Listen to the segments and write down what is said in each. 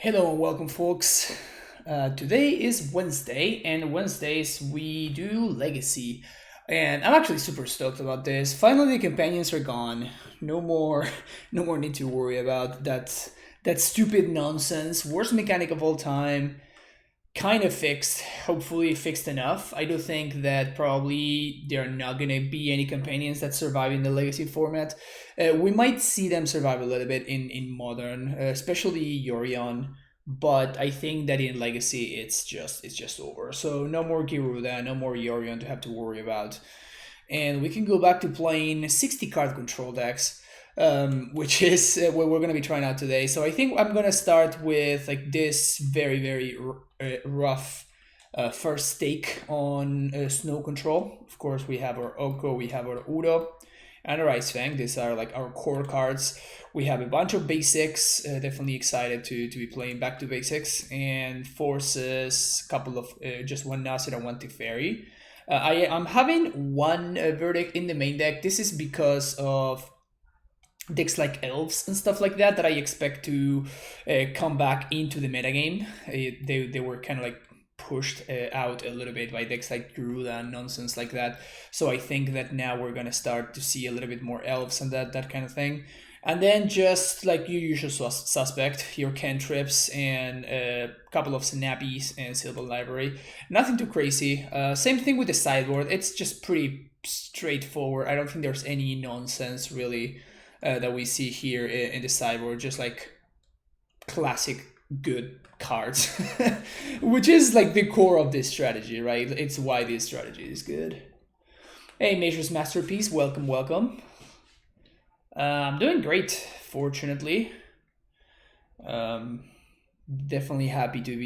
Hello and welcome, folks. Today is Wednesday, and Wednesdays we do Legacy. And I'm actually super stoked about this. Finally, the companions are gone. No more, no more need to worry about that stupid nonsense. Worst mechanic of all time. Kind of fixed. Hopefully, fixed enough. I do think that probably there are not gonna be any companions that survive in the Legacy format. We might see them survive a little bit in Modern, especially Yorion, but I think that in Legacy it's just over. So no more Giruda, no more Yorion to have to worry about, and we can go back to playing 60 card control decks, which is what we're going to be trying out today. So I think I'm going to start with like this very rough first take on snow control. Of course, we have our Oko, we have our Udo, and our Ice Fang. These are like our core cards. We have a bunch of basics. Definitely excited to be playing back to basics and forces. A couple of just one Nasir and one Teferi. I'm having one verdict in the main deck. This is because of decks like elves and stuff like that I expect to come back into the metagame. They were kind of like pushed out a little bit by decks like Garuda and nonsense like that. So I think that now we're gonna start to see a little bit more elves and that kind of thing. And then just like your usual suspect, your cantrips and a couple of snappies and Silver Library. Nothing too crazy. Same thing with the sideboard. It's just pretty straightforward. I don't think there's any nonsense really that we see here in the sideboard. Just like classic good cards, which is like the core of this strategy, right? It's why this strategy is good. Hey, Major's Masterpiece, welcome, welcome. I'm doing great, fortunately. Definitely happy to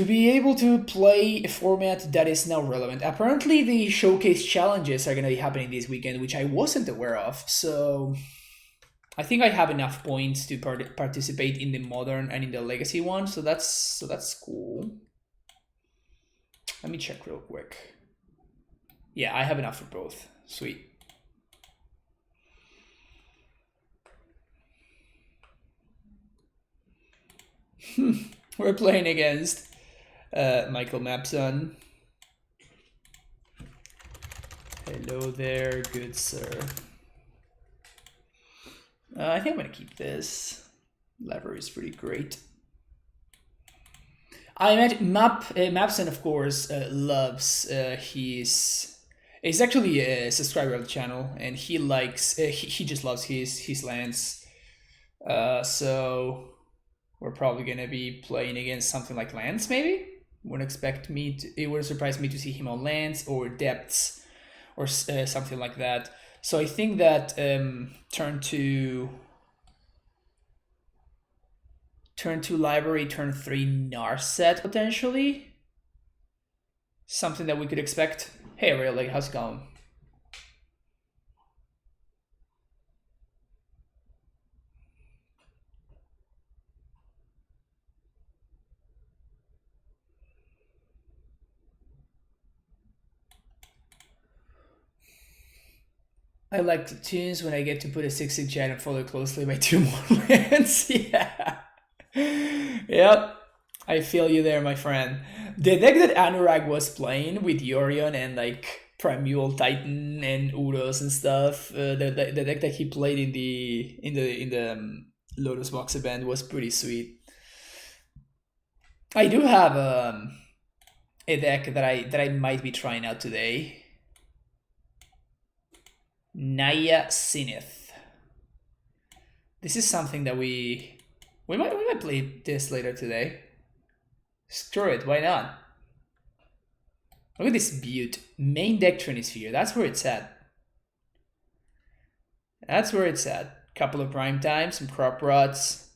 be able to play a format that is now relevant. Apparently, the showcase challenges are going to be happening this weekend, which I wasn't aware of. So I think I have enough points to participate in the modern and in the legacy one. So that's cool. Let me check real quick. Yeah, I have enough for both. Sweet. We're playing against Michael Mapson. Hello there, good sir. I think I'm gonna keep this. Lever is pretty great. I met Mapson, of course, loves he's actually a subscriber of the channel, and he likes he just loves his lands. So we're probably gonna be playing against something like lands, maybe. Wouldn't expect me to. It would surprise me to see him on lands or depths or something like that. So I think that turn 2 library, turn 3 Narset potentially. Something that we could expect. Hey, really, how's it going? I like the tunes when I get to put a 6-6 jet and follow closely by 2 more lands. Yeah. Yep. I feel you there, my friend. The deck that Anurag was playing with Yorion and like Primeval Titan and Uros and stuff, the deck that he played in the Lotus Box event was pretty sweet. I do have a deck that I might be trying out today. Naya Sinith. This is something that we might play this later today. Screw it, why not? Look at this butte. Main deck Trinisphere. That's where it's at. That's where it's at. Couple of prime times, some crop rots,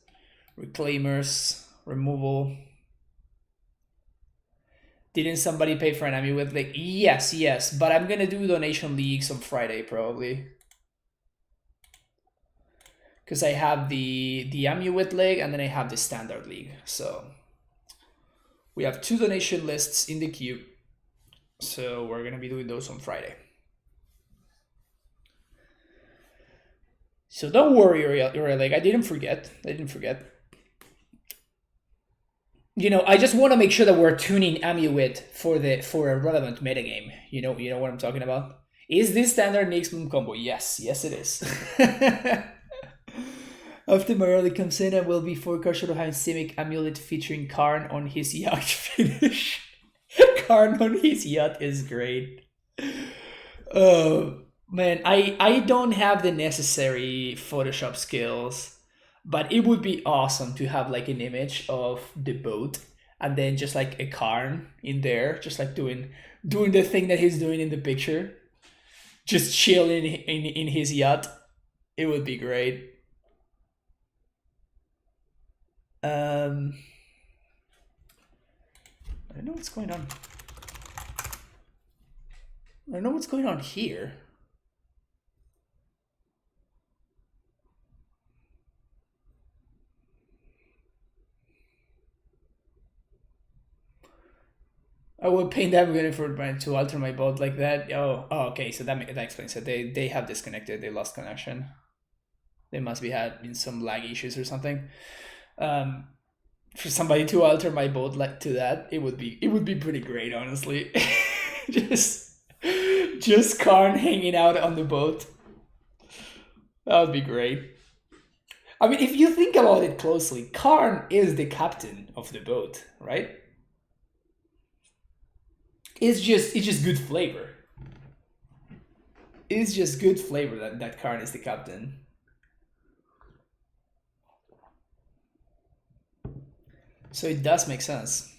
reclaimers, removal. Didn't somebody pay for an amulet leg? Yes, but I'm gonna do donation leagues on Friday probably. Because I have the amulet leg and then I have the standard league. So we have 2 donation lists in the queue. So we're gonna be doing those on Friday. So don't worry, Uriel, I didn't forget. I didn't forget. You know, I just want to make sure that we're tuning Amulet for a relevant metagame. You know what I'm talking about. Is this standard Nyx Moon combo? Yes, yes it is. After Morelli comes in, I will be 4 cards short of having Simic Amulet featuring Karn on his yacht finish. Karn on his yacht is great. Oh man, I don't have the necessary Photoshop skills, but it would be awesome to have like an image of the boat and then just like a Karn in there, just like doing the thing that he's doing in the picture, just chilling in his yacht. It would be great. I don't know what's going on. I don't know what's going on here. I would pay them good for to alter my boat like that. Oh, okay. So that explains it. They have disconnected. They lost connection. They must be having some lag issues or something. For somebody to alter my boat like to that, it would be pretty great, honestly. just Karn hanging out on the boat. That would be great. I mean, if you think about it closely, Karn is the captain of the boat, right? It's just good flavor. It's just good flavor that Karn is the captain. So it does make sense.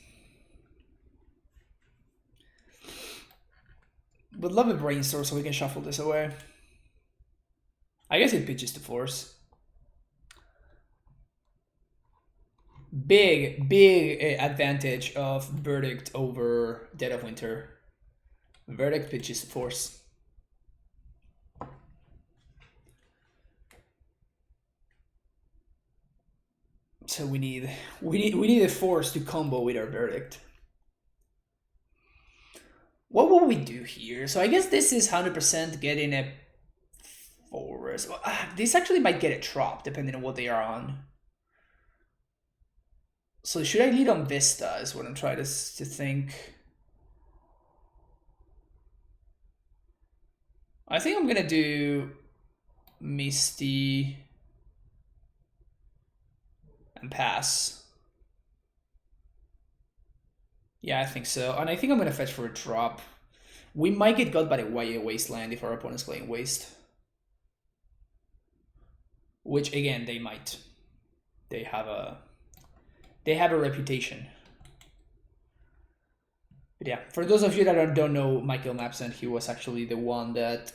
Would love a brainstorm so we can shuffle this away. I guess it pitches to force. Big advantage of Verdict over Dead of Winter. Verdict pitches to force. So we need a force to combo with our Verdict. What will we do here? So I guess this is 100% getting a forest. This actually might get a drop depending on what they are on. So should I lead on Vista is what I'm trying to think. I think I'm gonna do Misty and pass. Yeah, I think so. And I think I'm gonna fetch for a drop. We might get got by the YA Wasteland if our opponent's playing Waste. Which again, they might. They have a reputation. But yeah, for those of you that don't know Michael Mapson, he was actually the one that,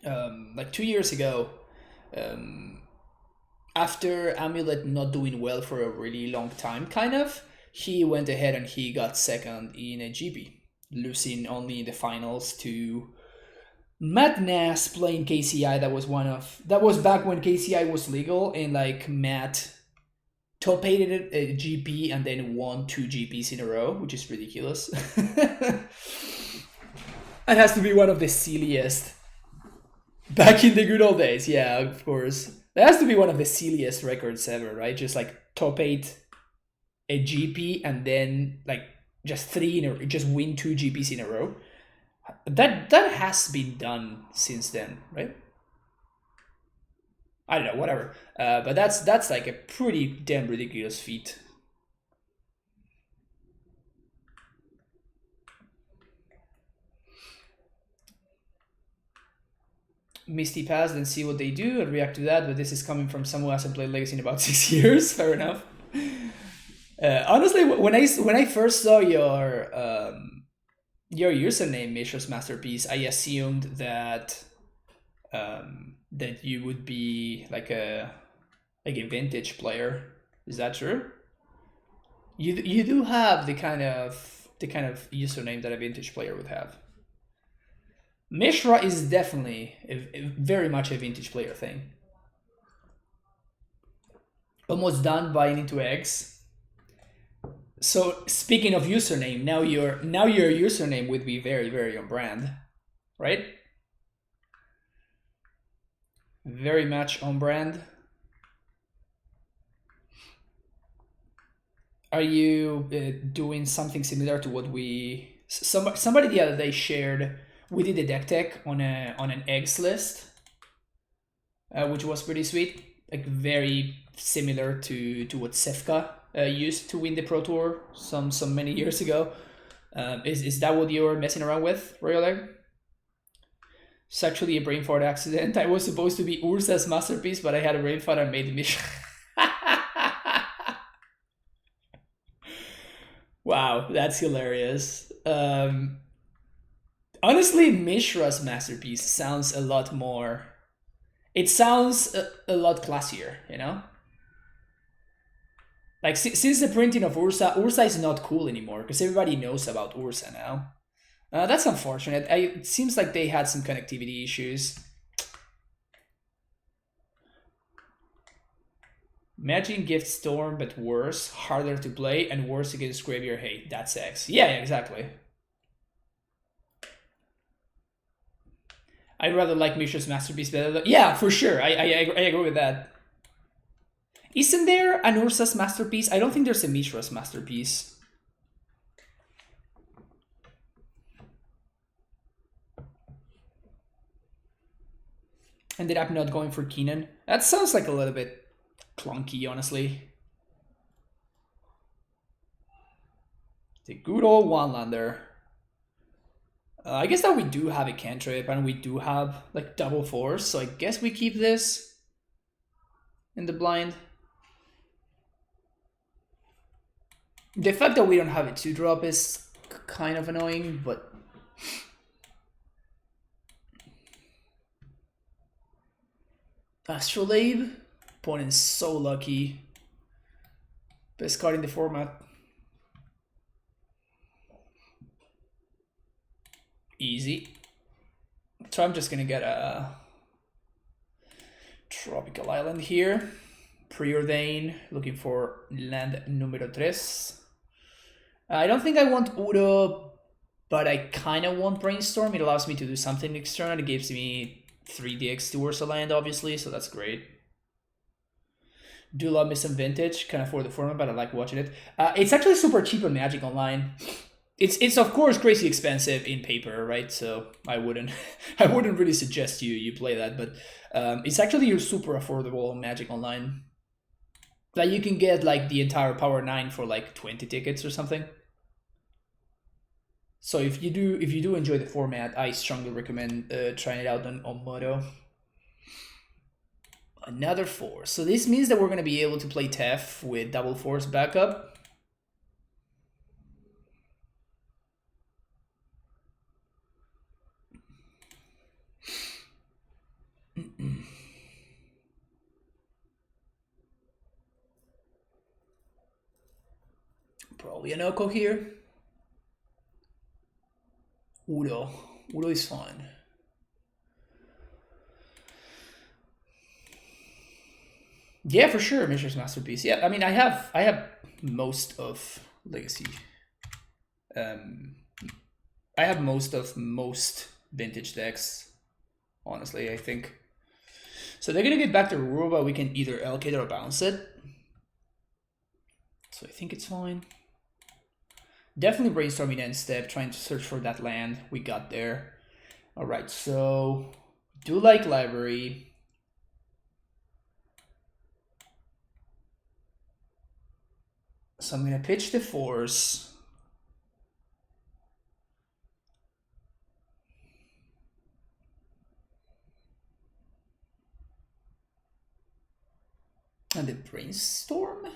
like 2 years ago, after Amulet not doing well for a really long time, kind of, he went ahead and he got second in a GP, losing only in the finals to Matt Nass playing KCI. That was back when KCI was legal, and like Matt top 8 a GP and then won 2 GPs in a row, which is ridiculous. It has to be one of the silliest. Back in the good old days, yeah, of course. That has to be one of the silliest records ever, right? Just like top 8 a GP and then like just win 2 GPs in a row. That has been done since then, right? I don't know, whatever. But that's like a pretty damn ridiculous feat. Misty Pass, then see what they do and react to that. But this is coming from someone who hasn't played Legacy in about 6 years. Fair enough. Honestly, when I first saw your username, Mishra's Masterpiece, I assumed that that you would be like a vintage player. Is that true? You do have the kind of username that a vintage player would have. Mishra is definitely very much a vintage player thing. Almost done buying into eggs. So speaking of username, now your username would be very, very on brand, right? Very much on brand. Are you doing something similar to what somebody the other day shared? We did a deck tech on an eggs list, which was pretty sweet. Like very similar to what Sefka used to win the Pro Tour some many years ago. Is that what you're messing around with, Royal Egg? It's actually a brain fart accident. I was supposed to be Urza's masterpiece, but I had a brain fart and made the mission. Wow, that's hilarious. Honestly, Mishra's masterpiece sounds a lot more. It sounds a lot classier, you know? Like, since the printing of Urza is not cool anymore, because everybody knows about Urza now. That's unfortunate. It seems like they had some connectivity issues. Imagine Gift Storm, but worse, harder to play, and worse against Graveyard Hate. That's X. Yeah, exactly. I'd rather like Mishra's masterpiece better. Yeah, for sure. I agree with that. Isn't there an Urza's masterpiece? I don't think there's a Mishra's masterpiece. Ended up not going for Keenan. That sounds like a little bit clunky, honestly. The good old one-lander. I guess that we do have a cantrip and we do have like double force, so I guess we keep this in the blind. The fact that we don't have a 2-drop is kind of annoying, but Astrolabe, opponent's so lucky. Best card in the format. Easy. So I'm just gonna get a Tropical Island here. Preordain, looking for land numero 3. I don't think I want Uro, but I kind of want Brainstorm. It allows me to do something external. It gives me 3DX to Urza land, obviously, so that's great. Do love me some Vintage, kind of for the format, but I like watching it. It's actually super cheap on Magic Online. It's of course crazy expensive in paper, right? So I wouldn't really suggest you play that, but it's actually super affordable on Magic Online. Like you can get like the entire Power 9 for like 20 tickets or something. So if you do enjoy the format, I strongly recommend trying it out on Moto. Another 4. So this means that we're going to be able to play Tef with double force backup. Probably an Oko here. Udo is fine. Yeah, for sure, Mishra's masterpiece. Yeah, I mean, I have most of Legacy. I have most vintage decks, honestly, I think. So they're gonna get back to Ruro, but we can either allocate or bounce it. So I think it's fine. Definitely brainstorming end step, trying to search for that land. We got there. All right, so do like library. So I'm gonna pitch the force. And the brainstorm?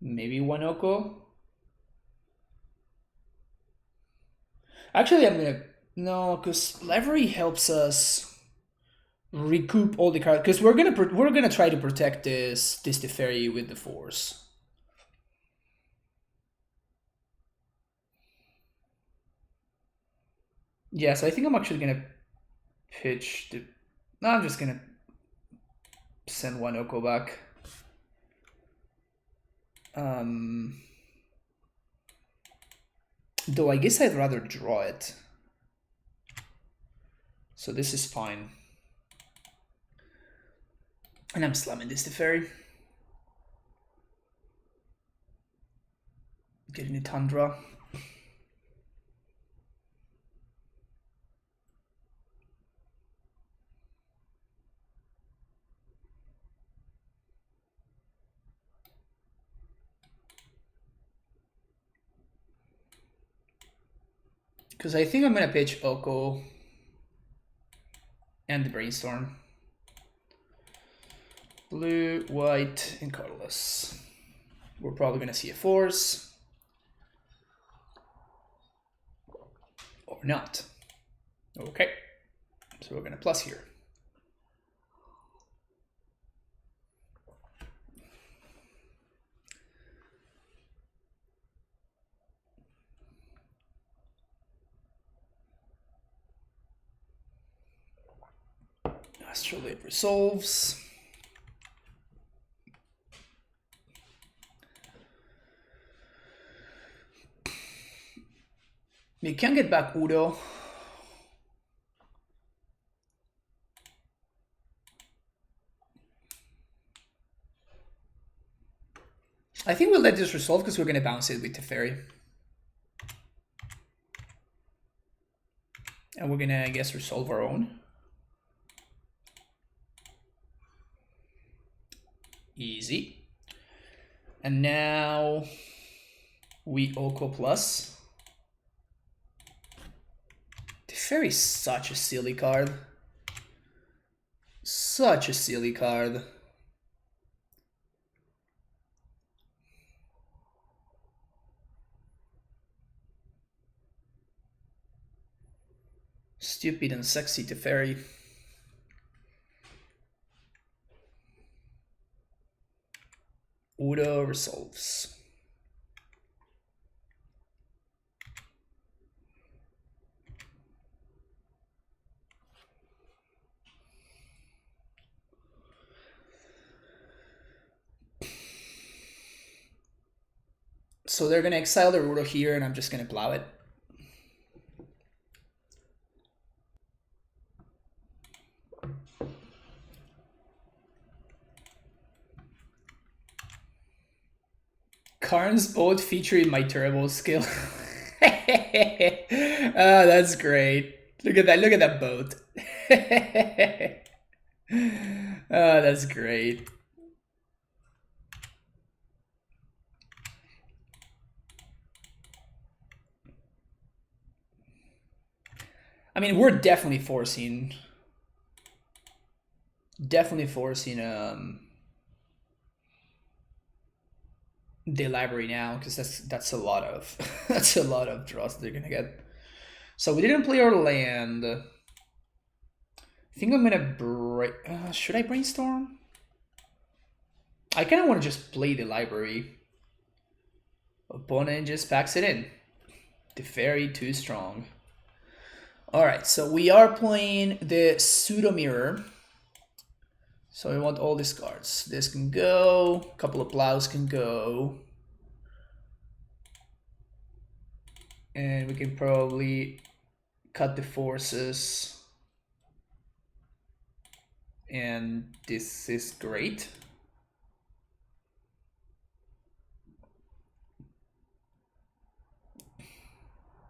Maybe one Oko? Actually, I'm gonna... No, because library helps us recoup all the cards. Because we're gonna try to protect this Teferi with the force. Yeah, so I think I'm actually gonna pitch the... No, I'm just gonna send one Oko back. Though I guess I'd rather draw it. So this is fine. And I'm slamming this Teferi. Getting a Tundra. Because I think I'm going to pitch Oko and the Brainstorm. Blue, white, and colorless. We're probably going to see a Force. Or not. Okay. So we're going to plus here. Astrolabe resolves. We can get back Udo. I think we'll let this resolve because we're going to bounce it with Teferi. And we're going to, I guess, resolve our own. Easy. And now we Oko plus. Teferi is such a silly card. Such a silly card. Stupid and sexy Teferi. Udo resolves. So they're going to exile the Udo here, and I'm just going to plow it. Karn's boat featuring my turbo skill. Oh, that's great. Look at that boat. Oh, that's great. I mean, we're definitely forcing the library now, because that's a lot of that's a lot of draws they're gonna get. So we didn't play our land. I think I'm gonna should I brainstorm? I kind of want to just play the library. Opponent just packs it in. Teferi too strong. Alright, so we are playing the pseudo mirror. So we want all these cards. This can go, a couple of plows can go. And we can probably cut the forces. And this is great.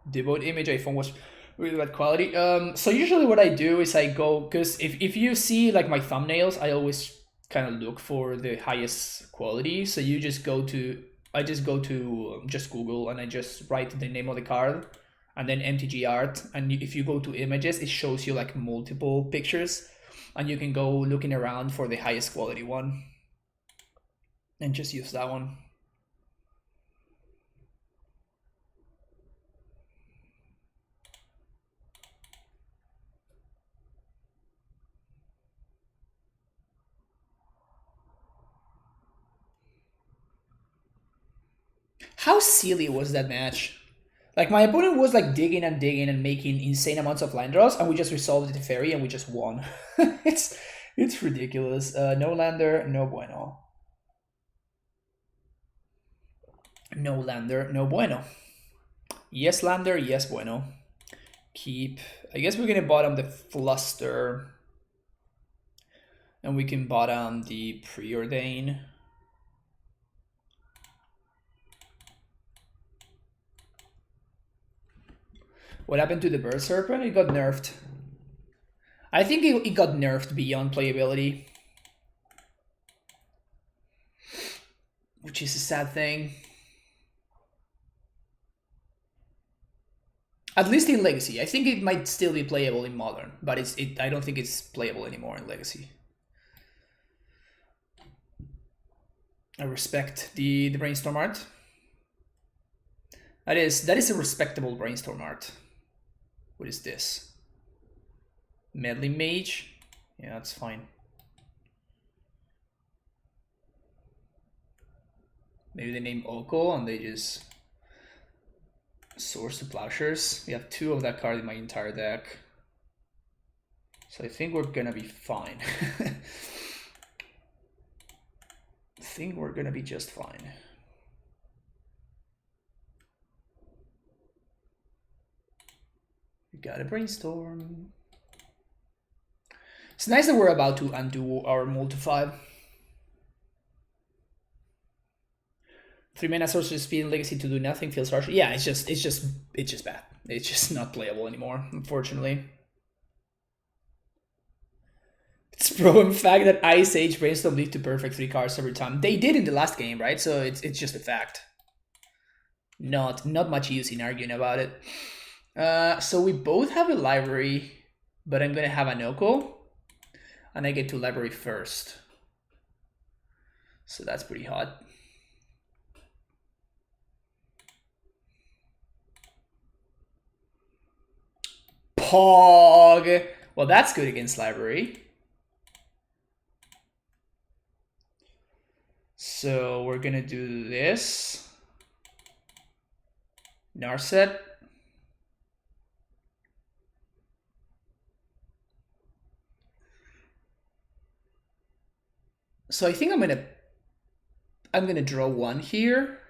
Devote image iPhone was really bad quality. So usually what I do is I go, because if you see like my thumbnails, I always kind of look for the highest quality. So you just go to, I just go to just Google and I just write the name of the card and then MTG art. And if you go to images, it shows you like multiple pictures and you can go looking around for the highest quality one and just use that one. How silly was that match? Like my opponent was like digging and digging and making insane amounts of line draws, and we just resolved the Teferi and we just won. it's ridiculous. No lander, no bueno. No lander, no bueno. Yes lander, yes bueno. Keep. I guess we're gonna bottom the fluster. And we can bottom the preordain. What happened to the Bird Serpent? It got nerfed. I think it got nerfed beyond playability. Which is a sad thing. At least in Legacy. I think it might still be playable in Modern, but I don't think it's playable anymore in Legacy. I respect the brainstorm art. That is a respectable brainstorm art. What is this? Meddling Mage? Yeah, that's fine. Maybe they name Oko and they just Source to Plowshares. We have 2 of that card in my entire deck. So I think we're gonna be fine. I think we're gonna be just fine. We gotta brainstorm. It's nice that we're about to undo our multi-5. 3 mana sorcery speed and legacy to do nothing feels harsh. Yeah, it's just bad. It's just not playable anymore, unfortunately. It's proven fact that Ice Age Brainstorm lead to perfect 3 cards every time. They did in the last game, right? So it's just a fact. Not much use in arguing about it. So we both have a library, but I'm gonna have an Oko, and I get to library first. So that's pretty hot. Pog! Well, that's good against library. So we're gonna do this. Narset. So I think I'm gonna draw 1 here.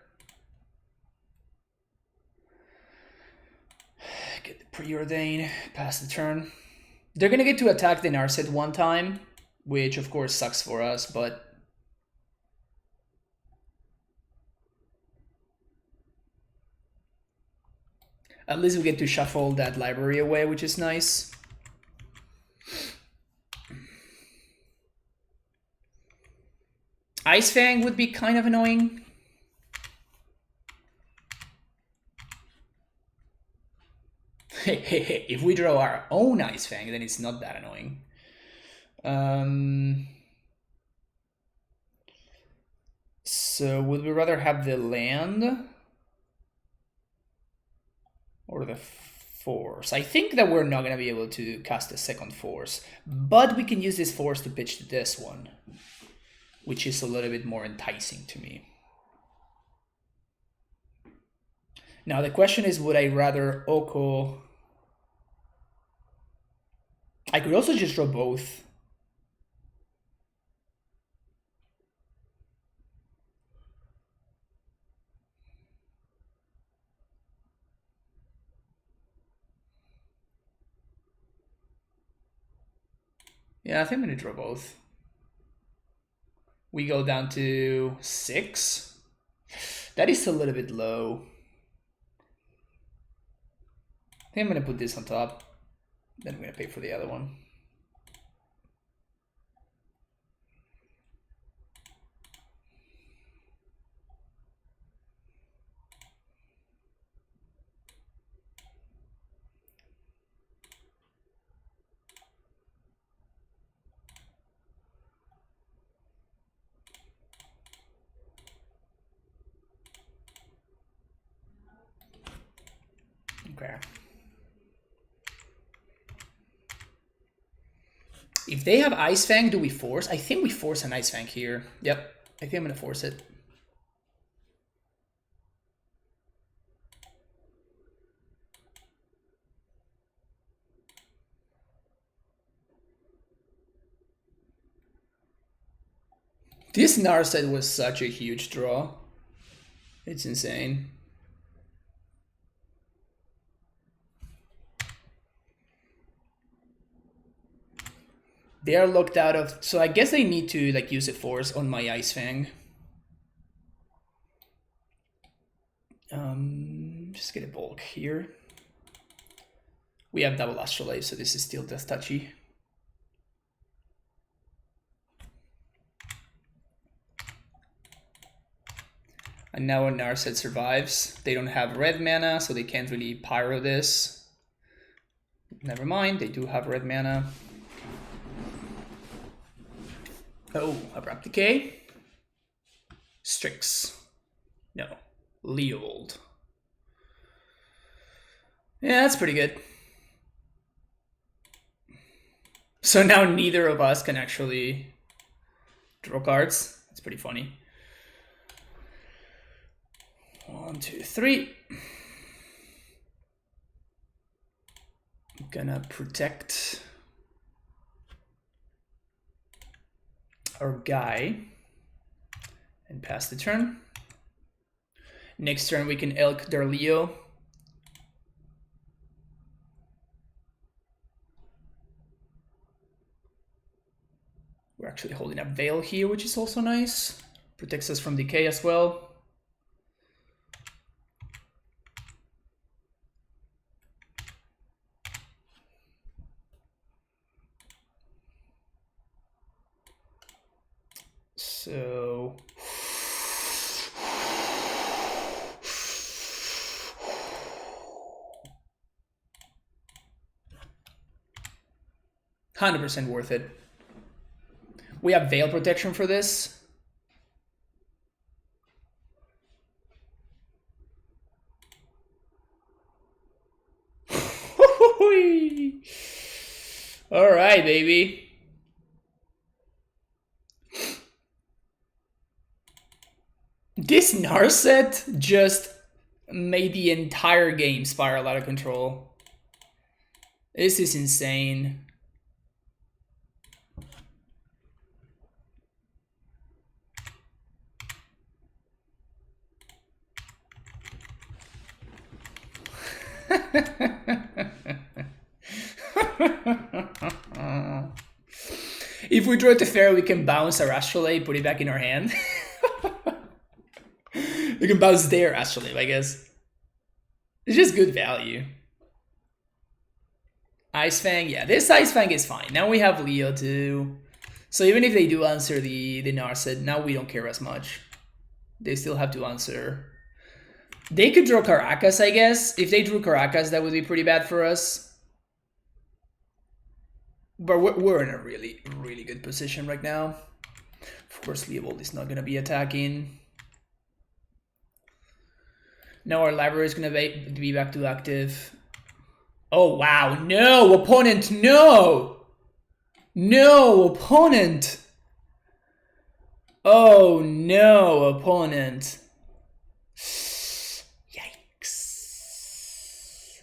Get the preordain, pass the turn. They're gonna get to attack the Narset 1 time, which of course sucks for us, but at least we get to shuffle that library away, which is nice. Ice Fang would be kind of annoying. If we draw our own Ice Fang, then it's not that annoying. So would we rather have the land or the force? I think that we're not going to be able to cast a second force, but we can use this force to pitch to this one, which is a little bit more enticing to me. Now the question is, would I rather Oko? I could also just draw both. Yeah, I think I'm gonna draw both. We go down to 6. That is a little bit low. I think I'm gonna put this on top. Then I'm gonna pay for the other one. Okay. If they have Ice Fang, do we force? I think we force an Ice Fang here. Yep, I think I'm gonna force it. This Narset was such a huge draw. It's insane. They are locked out of, so I guess they need to like use a force on my Ice Fang. Just get a bulk here. We have double Astrolabe, so this is still just touchy. And now when Narset survives, they don't have red mana, so they can't really pyro this. Never mind, they do have red mana. Oh, Abrupt Decay. Strix. No. Leovold. Yeah, that's pretty good. So now neither of us can actually draw cards. That's pretty funny. 1, 2, 3. I'm gonna protect our guy and pass the turn. Next turn we can Elk their Leo. We're actually holding up Veil here, which is also nice. Protects us from decay as well. So 100% worth it. We have Veil protection for this. All right, baby. This Narset just made the entire game spiral out of control. This is insane. If we draw it to fair, we can bounce our Astrolabe, put it back in our hand. We can bounce their Astrolabe, I guess. It's just good value. Ice Fang, yeah, this Ice Fang is fine. Now we have Leo too. So even if they do answer the Narset, now we don't care as much. They still have to answer. They could draw Caracas, I guess. If they drew Caracas, that would be pretty bad for us. But we're in a really, really good position right now. Of course, Leovold is not going to be attacking. Now our library is going to be back to active. Oh, wow. No, opponent, no! No, opponent! Oh, no, opponent. Yikes.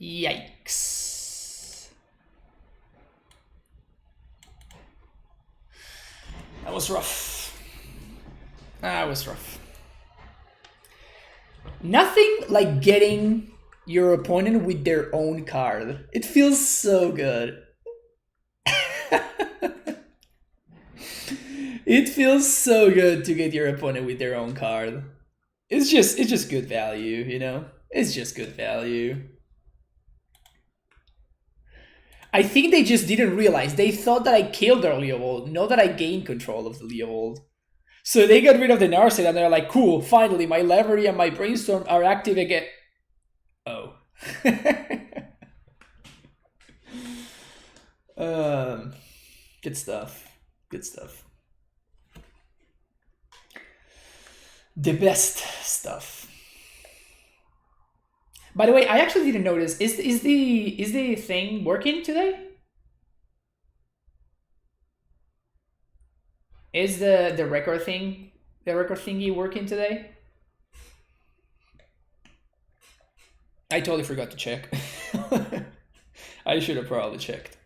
Yikes. That was rough. That was rough. Nothing like getting your opponent with their own card. It feels so good. It feels so good to get your opponent with their own card. It's just good value, you know? It's just good value. I think they just didn't realize. They thought that I killed their Leovold, not that I gained control of the Leovold. So they got rid of the Narset and they're like, cool, finally, my Library and my Brainstorm are active again. Oh. Good stuff. Good stuff. The best stuff. By the way, I actually didn't notice. Is the thing working today? Is the record thingy working today? I totally forgot to check. I should have probably checked.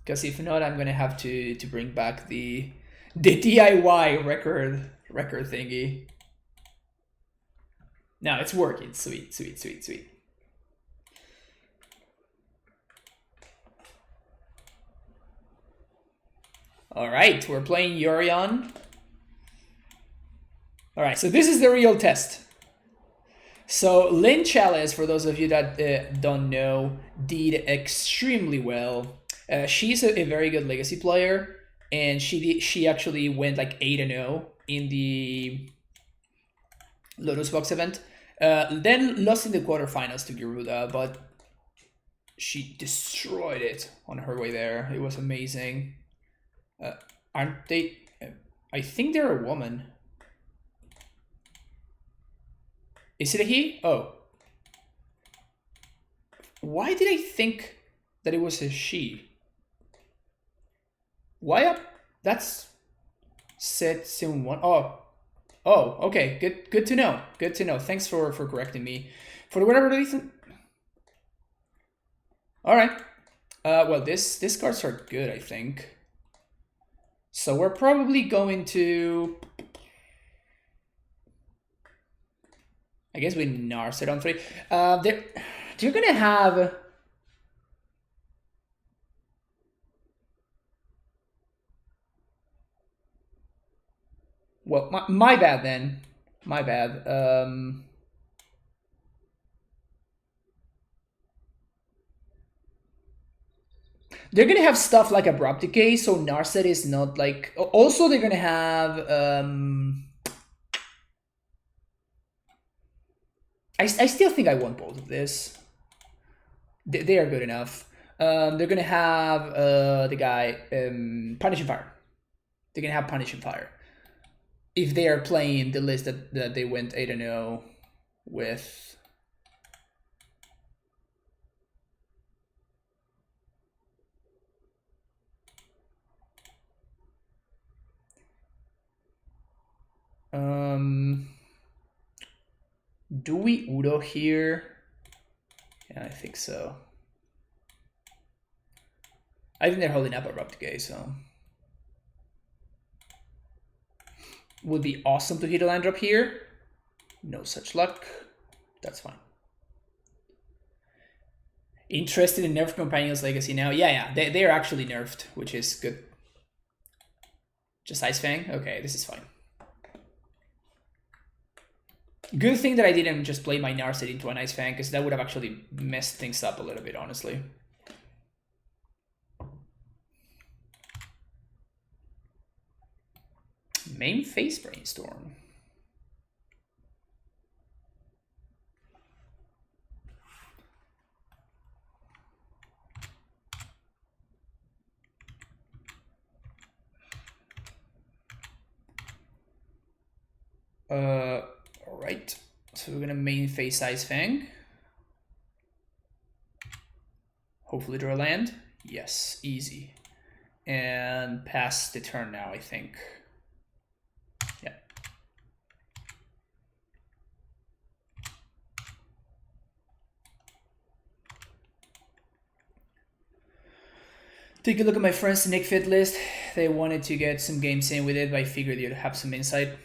Because if not, I'm gonna have to bring back the DIY record thingy. No, it's working. Sweet, sweet, sweet, sweet. All right, we're playing Yorion. All right, so this is the real test. So Lynn Chalice, for those of you that don't know, did extremely well. She's a very good Legacy player, and she actually went like 8-0 in the Lotus Box event. Then lost in the quarterfinals to Garuda, but she destroyed it on her way there. It was amazing. Aren't they? I think they're a woman. Is it a he? Oh. Why did I think that it was a she? Why up? That's set sim 1. Oh. Oh, okay. Good to know. Good to know. Thanks for correcting me. For whatever reason. Alright. Well, these cards are good, I think. So we're probably going to... I guess we Nars it on 3. They're gonna have... Well, my bad then. My bad. They're gonna have stuff like Abrupt Decay, so Narset is not like... Also, they're gonna have... I still think I want both of this. They are good enough. They're gonna have the guy Punishing Fire. They're gonna have Punishing Fire if they are playing the list that they went 8-0 with. Do we Udo here? Yeah, I think so. I think they're holding up Abrupt Decay, so... Would be awesome to hit a land drop here. No such luck. That's fine. Interested in nerfed Companions Legacy now? Yeah, they are actually nerfed, which is good. Just Ice Fang? Okay, this is fine. Good thing that I didn't just play my Narset into an Ice Fang, because that would have actually messed things up a little bit, honestly. Main phase Brainstorm. Alright. So we're gonna main phase Ice Fang. Hopefully draw a land. Yes, easy. And pass the turn now, I think. Yeah. Take a look at my friends' Nick Fit list. They wanted to get some games in with it, but I figured you'd have some insight.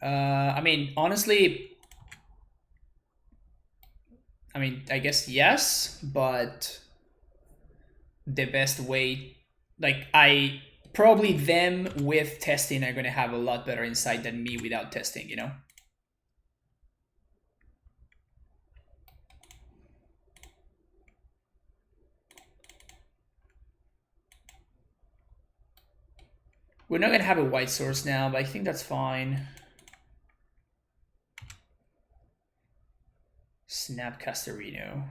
I mean, honestly, I guess yes, but the best way, like, probably them with testing are going to have a lot better insight than me without testing, you know? We're not going to have a white source now, but I think that's fine. Snapcasterino.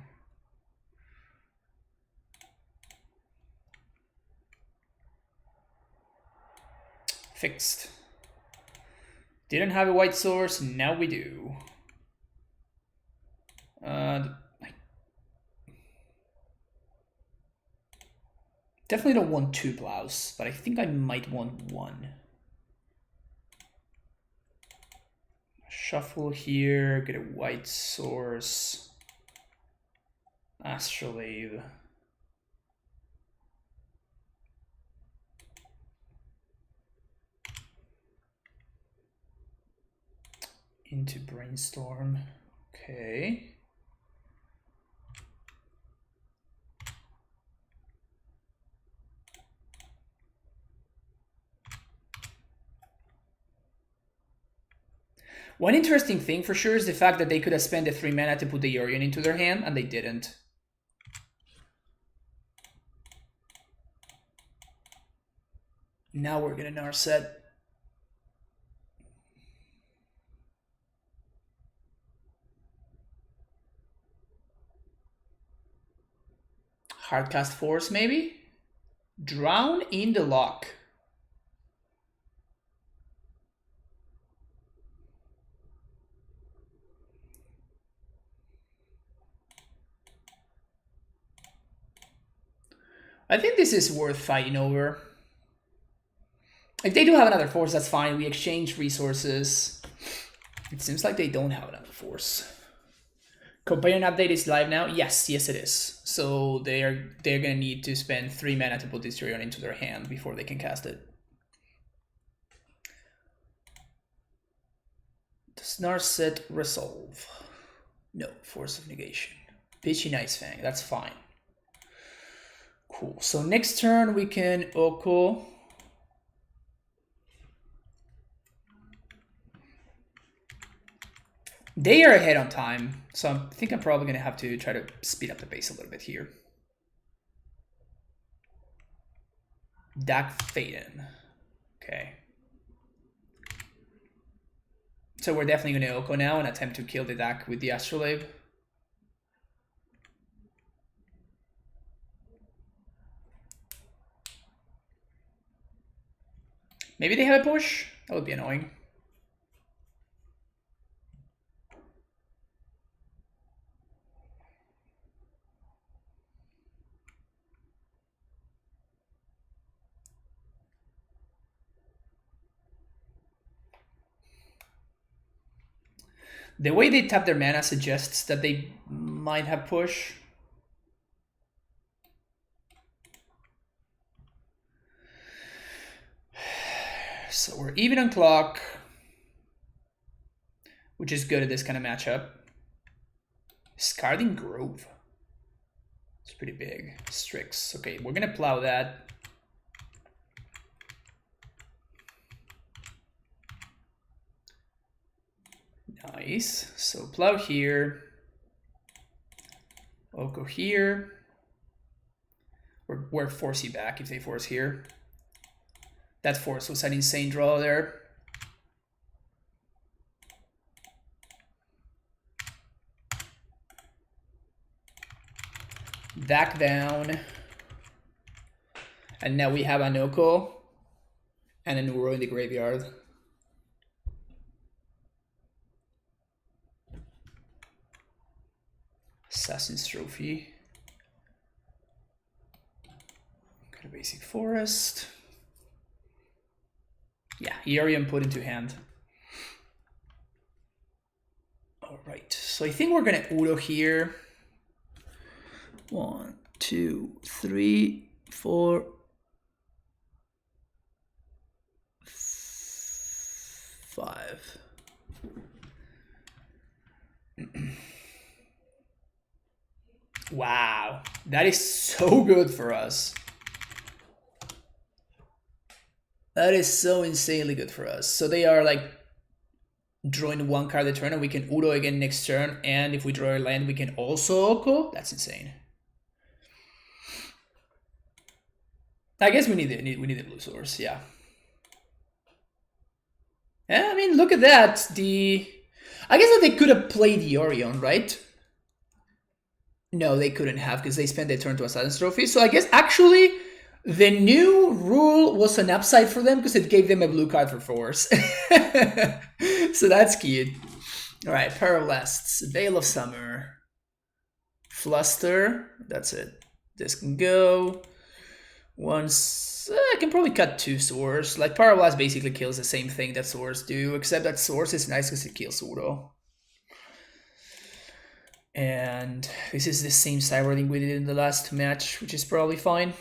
Fixed. Didn't have a white source, now we do. Definitely don't want 2 blouse, but I think I might want 1. Shuffle here, get a white source. Astrolabe. Into Brainstorm. Okay. One interesting thing for sure is the fact that they could have spent the 3 mana to put the Yorion into their hand, and they didn't. Now we're gonna Narset. Hardcast Force, maybe? Drown in the lock. I think this is worth fighting over. If they do have another force, that's fine. We exchange resources. It seems like they don't have another force. Companion update is live now? Yes, yes it is. So they're gonna need to spend 3 mana to put this Yorion into their hand before they can cast it. Does Narset resolve? No, Force of Negation. Bitchy Nice Fang, that's fine. Cool. So next turn we can Oko. They are ahead on time, so I think I'm probably going to have to try to speed up the pace a little bit here. Dak Faden. Okay. So we're definitely going to Oko now and attempt to kill the Dak with the Astrolabe. Maybe they have a push? That would be annoying. The way they tap their mana suggests that they might have push. So we're even on clock, which is good at this kind of matchup. Scarding Grove. It's pretty big. Strix. Okay, we're gonna plow that. Nice. So plow here. Oko here. We're force you back if they force here. That force was an insane draw there. Back down. And now we have an Oko and an Uro in the graveyard. Assassin's Trophy. Got a basic forest. Yeah, Yorion put into hand. All right, so I think we're gonna Udo here. 1, 2, 3, 4, 5. Wow, that is so good for us. That is so insanely good for us. So they are like drawing 1 card a turn, and we can Udo again next turn. And if we draw a land, we can also Oko. That's insane. I guess we need a blue source, yeah. Yeah, I mean, look at that. I guess that they could have played Yorion, right? No, they couldn't have because they spent their turn to Assassin's Trophy. So I guess actually the new rule was an upside for them because it gave them a blue card for force. So that's cute. All right, Paralasts, Veil of Summer, Fluster. That's it. This can go. Once I can probably cut 2 Swords. Like Parablast basically kills the same thing that Swords do, except that Swords is nice because it kills Udo. And this is the same sideboarding we did in the last match, which is probably fine.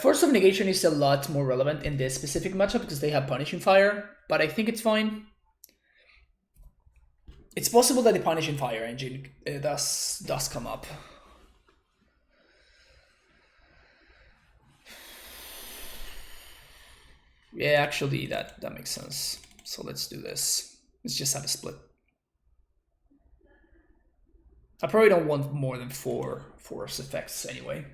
Force of Negation is a lot more relevant in this specific matchup because they have Punishing Fire, but I think it's fine. It's possible that the Punishing Fire engine does come up. Yeah, actually, that makes sense. So let's do this. Let's just have a split. I probably don't want more than four force effects anyway.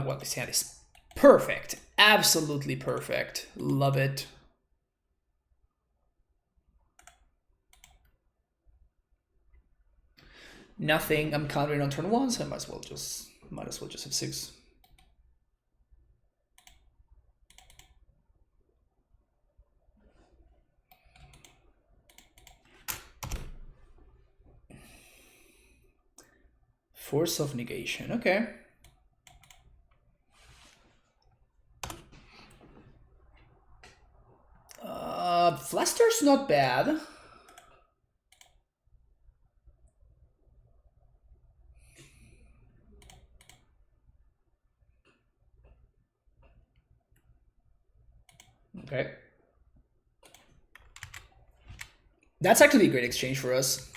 Well, this hand is perfect. Absolutely perfect. Love it. Nothing. I'm countering on turn 1, so I might as well just have 6. Force of negation. Okay. Fluster's not bad. Okay. That's actually a great exchange for us.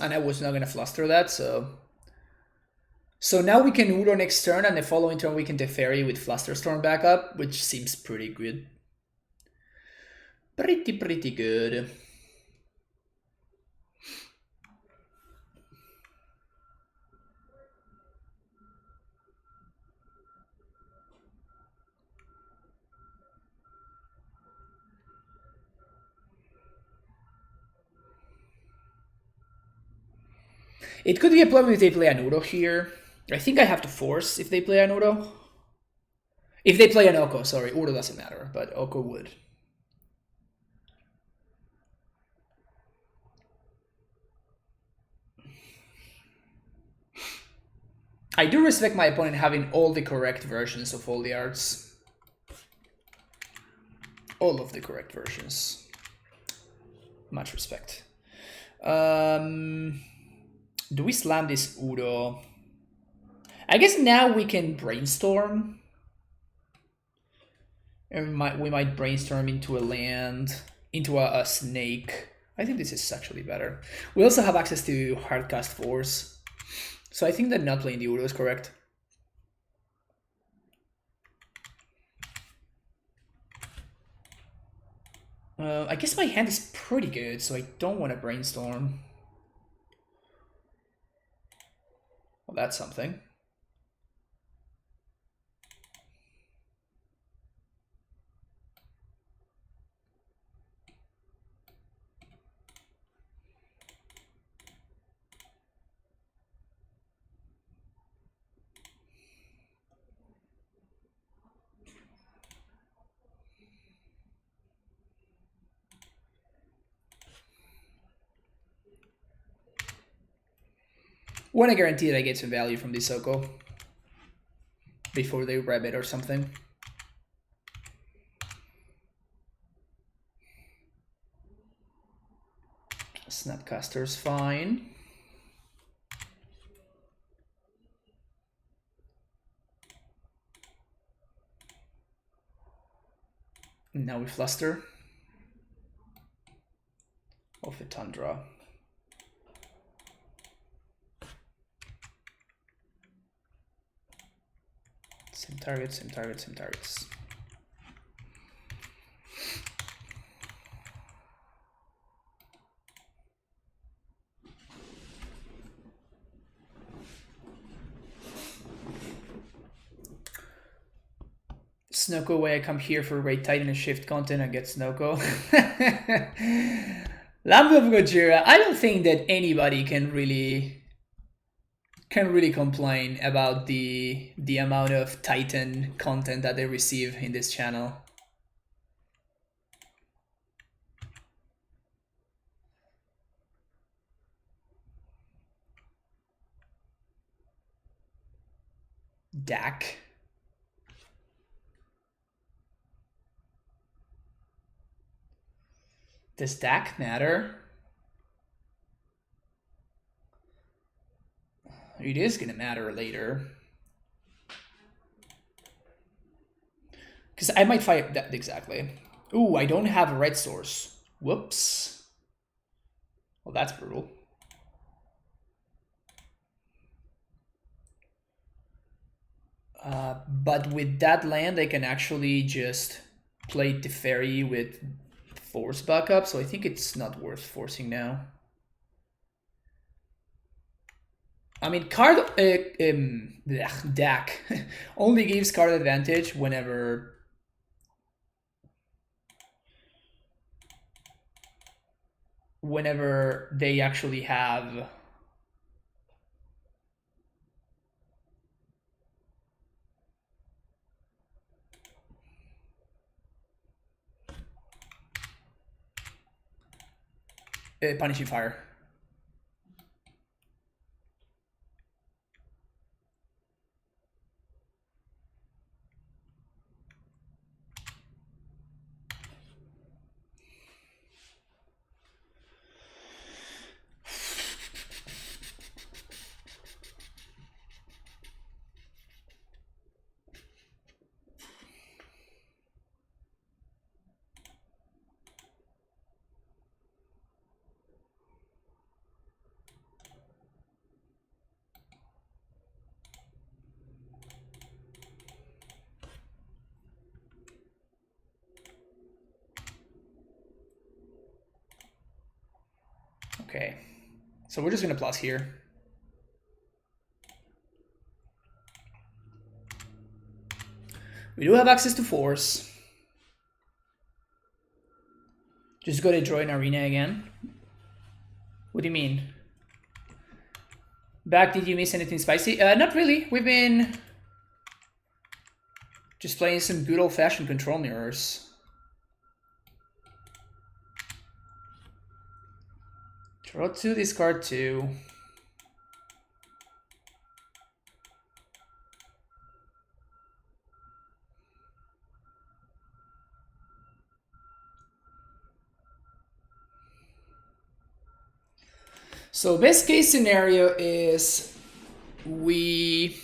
And I was not going to fluster that, so... So now we can Udo next turn, and the following turn we can Teferi with Flusterstorm back up, which seems pretty good. Pretty good. It could be a problem if they play an Udo here. I think I have to force if they play an Udo. If they play an Oko, sorry. Udo doesn't matter, but Oko would. I do respect my opponent having all the correct versions of all the arts. All of the correct versions. Much respect. Do we slam this Udo? I guess now we can brainstorm. And we might brainstorm into a land, into a snake. I think this is actually better. We also have access to Hardcast Force. So I think that not playing the Udo is correct. I guess my hand is pretty good, so I don't want to brainstorm. Well, that's something. Want to guarantee that I get some value from this Snowko before they grab it or something. Snapcaster's fine. Now we fluster. Off the Tundra. Same target, same target, same targets. Snowko way I come here for Raid Titan and Shift content and get Snowko. Lamb of Gojira, I don't think that anybody can really complain about the amount of Titan content that they receive in this channel. Dak. Does Dak matter? It is gonna matter later. Because I might fight that exactly. Ooh, I don't have a red source. Whoops. Well, that's brutal. But with that land, I can actually just play Teferi with force backup, so I think it's not worth forcing now. I mean, DAC only gives card advantage whenever they actually have punishing fire. Okay, so we're just gonna plus here. We do have access to force. Just go to draw an arena again. What do you mean? Back, did you miss anything spicy? Not really. We've been just playing some good old-fashioned control mirrors. Draw 2, discard 2. So best case scenario is they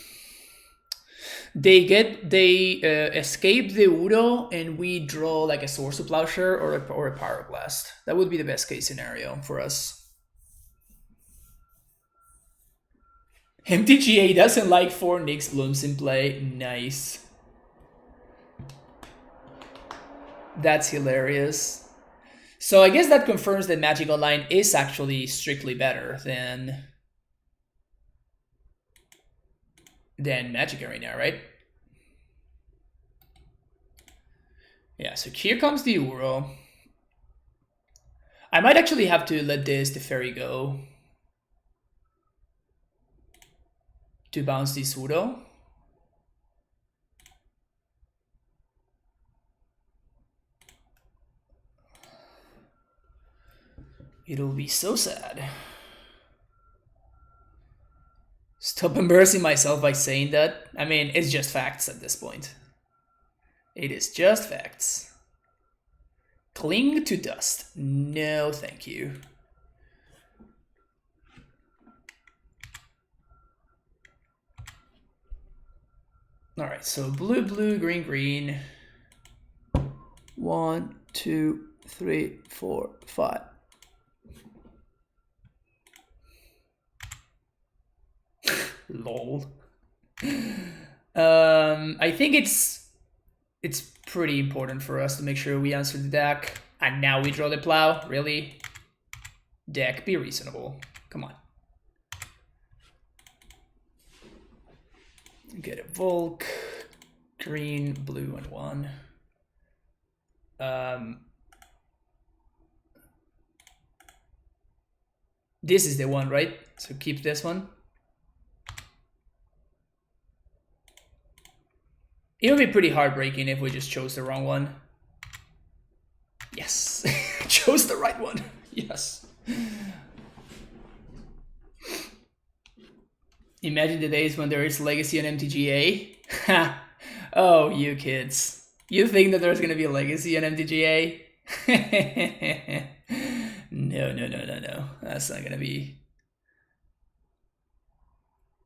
escape the Uro and we draw like a Source of Plowshare or a Pyroblast. That would be the best case scenario for us. MTGA doesn't like 4 Nyx Blooms in play. Nice. That's hilarious. So I guess that confirms that Magic Online is actually strictly better than Magic Arena, right? Yeah, so here comes the Uro. I might actually have to let the Teferi go to bounce this Uro. It'll be so sad. Stop embarrassing myself by saying that. I mean, it's just facts at this point. It is just facts. Cling to dust. No, thank you. All right, so blue, blue, green, green. 1, 2, 3, 4, 5. Lol. I think it's pretty important for us to make sure we answer the deck. And now we draw the plow. Really? Deck, be reasonable. Come on. Get a Volk. Green, blue, and 1. This is the one, right? So keep this one. It would be pretty heartbreaking if we just chose the wrong one. Yes, chose the right one. Yes. Imagine the days when there is Legacy on MTGA. Oh, you kids. You think that there's gonna be a Legacy on MTGA? No. That's not gonna be.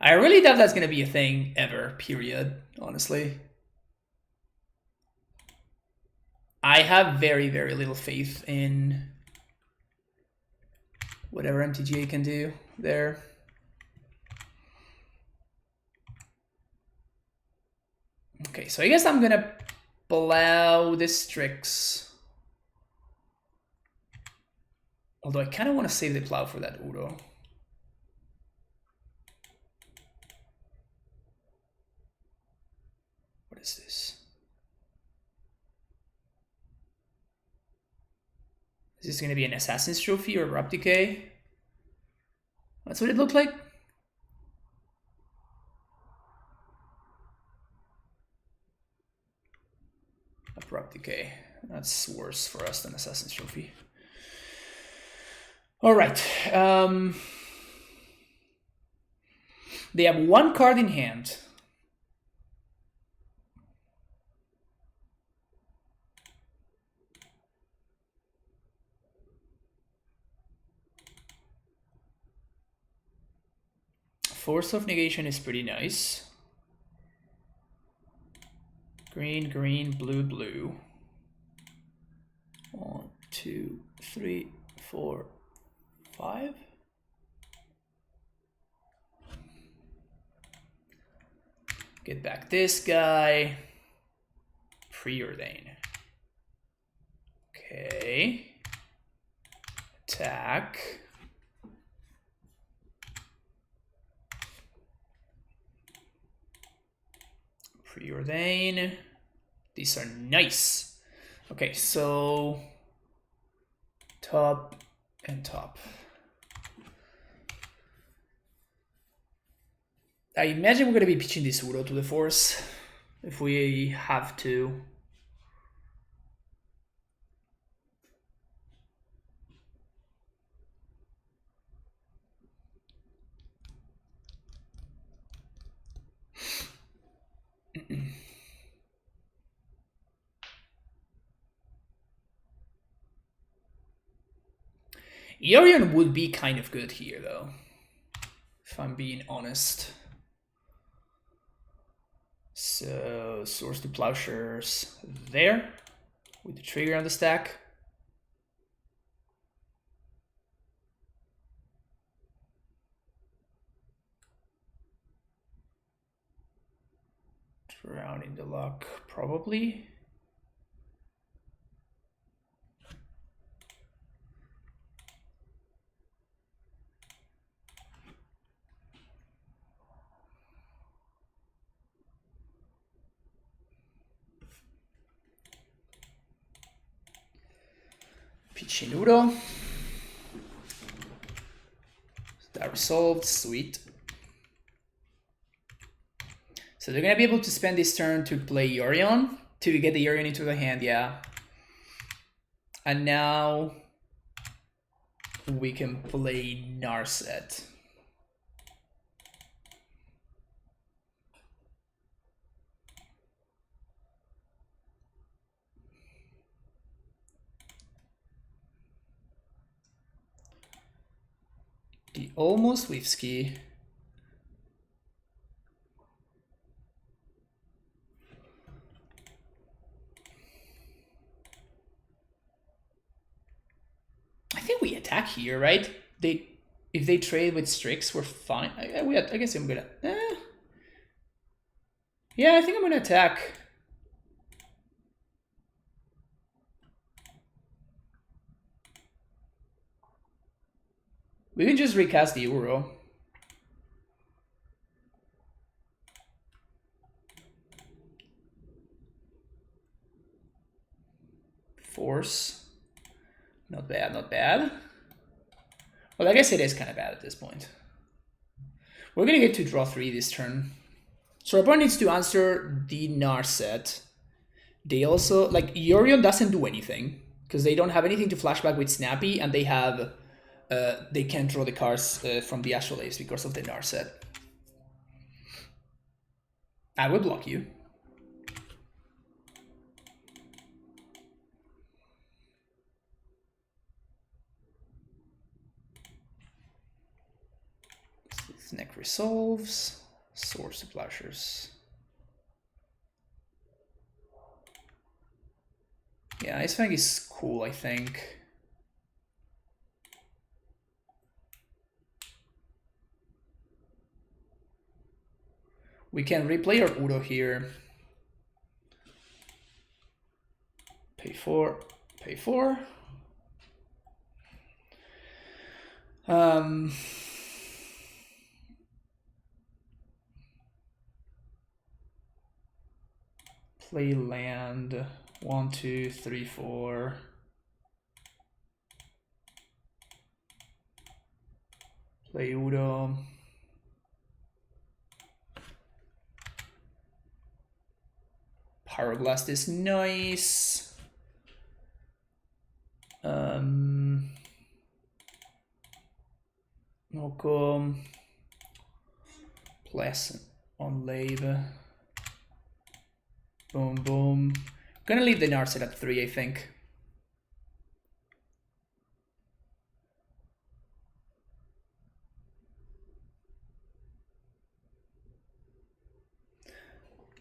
I really doubt that's gonna be a thing ever, period, honestly. I have very, very little faith in whatever MTGA can do there. Okay, so I guess I'm gonna plow the Strix. Although I kind of want to save the plow for that Uro. What is this? Is this going to be an Assassin's Trophy or Abrupt Decay? That's what it looked like. Abrupt Decay. That's worse for us than Assassin's Trophy. All right. They have one card in hand. Force of Negation is pretty nice. Green, green, blue, blue. 1, 2, 3, 4, 5. Get back this guy. Preordain. Okay. Attack. Preordain. These are nice. Okay, so top and top. I imagine we're going to be pitching this Uro to the Force if we have to. Yorion would be kind of good here, though, if I'm being honest. So, Source to Plowshares there, with the trigger on the stack. Drowning the Luck, probably. Pichinuro. That resolved, sweet. So they're gonna be able to spend this turn to play Yorion, to get the Yorion into the hand, yeah. And now we can play Narset. The almost Whiskey. I think we attack here, right? If they trade with Strix, we're fine. I guess I'm gonna. Yeah, I think I'm gonna attack. We can just recast the Uro. Force. Not bad, not bad. Well, I guess it is kind of bad at this point. We're gonna get to draw 3 this turn. So our opponent needs to answer the Narset. They also, like, Yorion doesn't do anything, because they don't have anything to flashback with Snappy, and they have, they can't draw the cards from the Astrolabes because of the Narset. I will block you. Necro resolves. Source splashers. Yeah, IceWURG is cool, I think. We can replay our Udo here. Pay 4, pay 4. Play land. 1, 2, 3, 4. Play Udo. Pyroblast is nice. Snowko. Pleasant on Lave. Boom, boom. Gonna leave the Narset at 3, I think.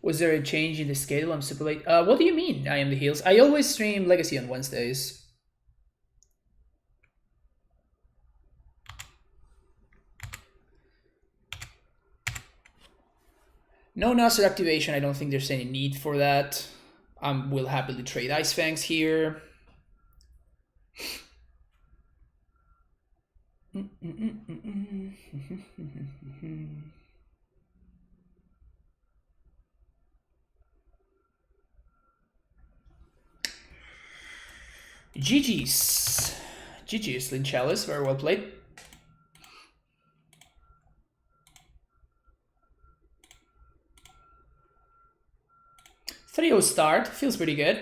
Was there a change in the schedule? I'm super late. What do you mean, I am the heels? I always stream Legacy on Wednesdays. No Nasser activation, I don't think there's any need for that. We'll happily trade Ice Fangs here. GG's. GG's, Lynn Chalice, very well played. 3-0 start, feels pretty good.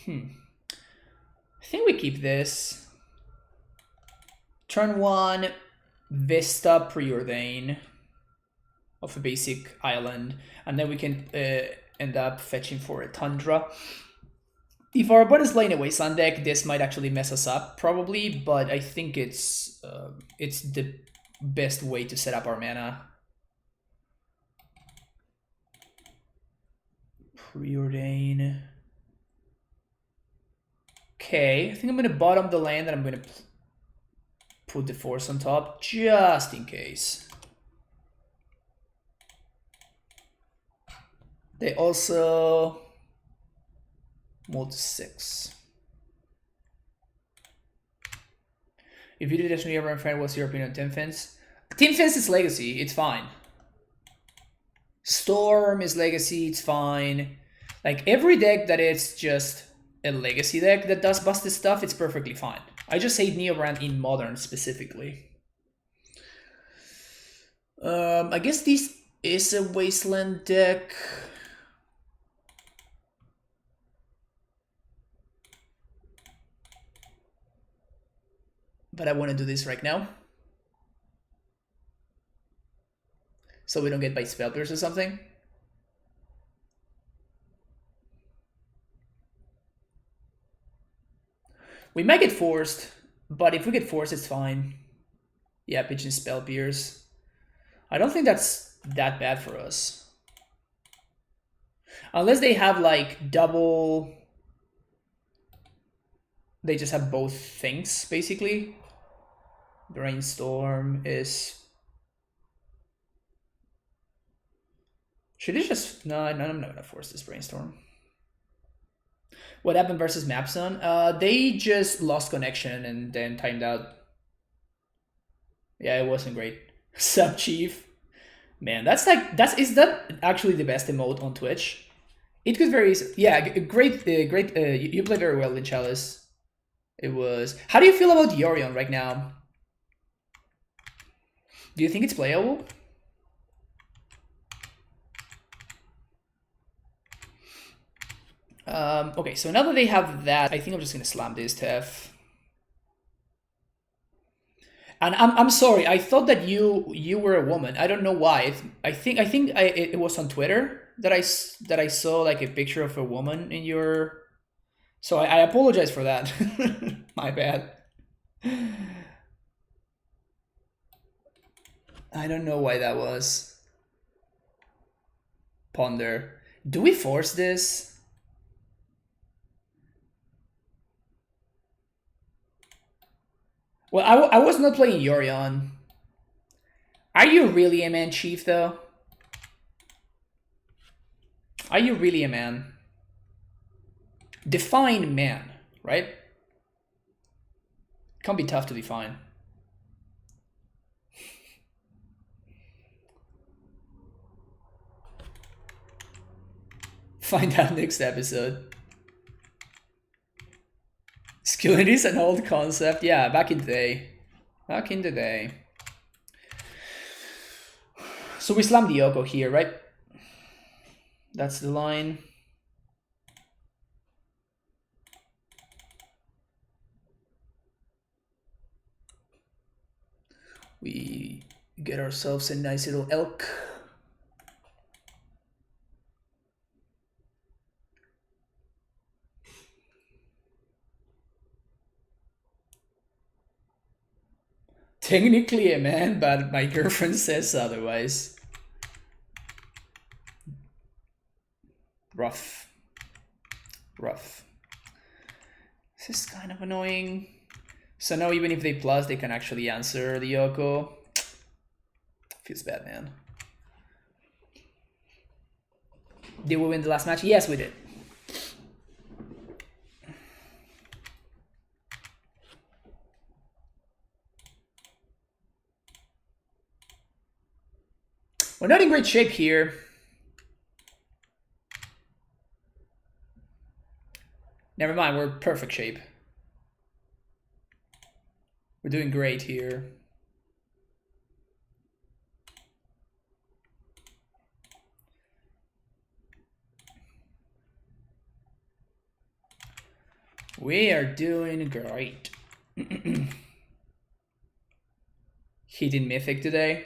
I think we keep this. Turn 1, Vista Preordain of a basic island, and then we can end up fetching for a Tundra. If our opponent's playing a Wasteland deck, this might actually mess us up, probably, but I think it's the best way to set up our mana. Preordain. Okay, I think I'm going to bottom the land and I'm going to put the Force on top, just in case. They also mod 6. If you did this new friend, what's your opinion on Team Fence? Team Fence is legacy, it's fine. Storm is legacy, it's fine. Like every deck that is just a legacy deck that does busted stuff, it's perfectly fine. I just hate Neobrand in Modern specifically. I guess this is a Wasteland deck. But I want to do this right now. So we don't get by Spell Pierce or something. We might get forced, but if we get forced, it's fine. Yeah, Pigeon Spell Pierce. I don't think that's that bad for us. Unless they have like double... They just have both things, basically. Brainstorm is... Should they just... No, I'm not gonna force this Brainstorm. What happened versus Mapson? They just lost connection and then timed out. Yeah, it wasn't great. Sub Chief. Man, is that actually the best emote on Twitch? It could very easily... Yeah, great, you played very well in Chalice. It was... How do you feel about Yorion right now? Do you think it's playable? Okay, so now that they have that, I think I'm just gonna slam this to F. And I'm sorry, I thought that you were a woman. I don't know why. I think it was on Twitter that I saw like a picture of a woman in your. So I apologize for that. My bad. I don't know why that was. Ponder. Do we force this? Well, I was not playing Yorion. Are you really a man, Chief, though? Are you really a man? Define man, right? Can't be tough to define. Find out next episode. Skillet is an old concept. Yeah, back in the day. Back in the day. So we slam the Yoko here, right? That's the line. We get ourselves a nice little elk. Technically a man, but my girlfriend says otherwise. Rough. Rough. This is kind of annoying. So now even if they plus, they can actually answer the Yoko. Feels bad, man. Did we win the last match? Yes, we did. We're not in great shape here. Never mind, we're perfect shape. We're doing great here. We are doing great. Hidden Mythic today.